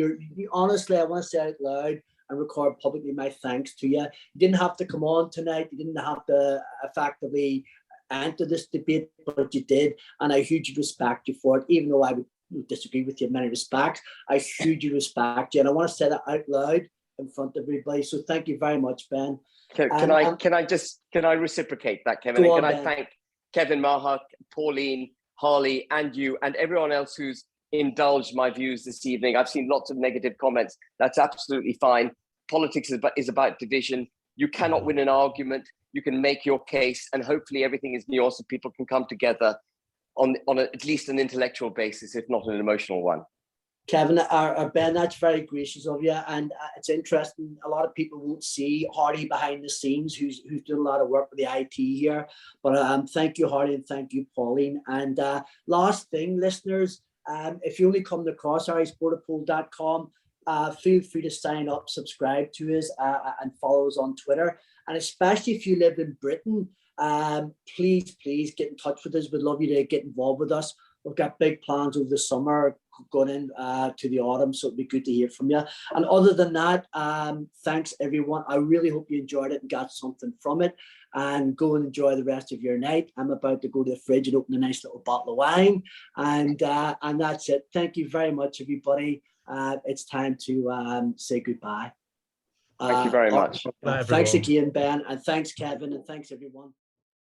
honestly, I want to say it out loud and record publicly my thanks to you. You didn't have to come on tonight. You didn't have to effectively enter this debate, but you did. And I hugely respect you for it, even though I would disagree with you in many respects. I hugely respect you. And I want to say that out loud in front of everybody. So thank you very much, Ben. Can I reciprocate that, Kevin? And can I thank Kevin, Meagher, Pauline, Harley, and you, and everyone else who's indulged my views this evening. I've seen lots of negative comments. That's absolutely fine. Politics is about division. You cannot win an argument. You can make your case, and hopefully everything is nuanced so people can come together on at least an intellectual basis, if not an emotional one. Kevin, or Ben, that's very gracious of you, and it's interesting. A lot of people won't see Hardy behind the scenes, who's doing a lot of work with the IT here. But thank you, Hardy, and thank you, Pauline. And last thing, listeners, if you only come across irishborderpoll.com, feel free to sign up, subscribe to us, and follow us on Twitter. And especially if you live in Britain, please get in touch with us. We'd love you to get involved with us. We've got big plans over the summer going in to the autumn, so it'd be good to hear from you. And other than that, thanks everyone. I really hope you enjoyed it and got something from it. And go and enjoy the rest of your night. I'm about to go to the fridge and open a nice little bottle of wine. And that's it. Thank you very much, everybody. It's time to say goodbye. Thank you very much. Thanks again, Ben, and thanks, Kevin, and thanks, everyone.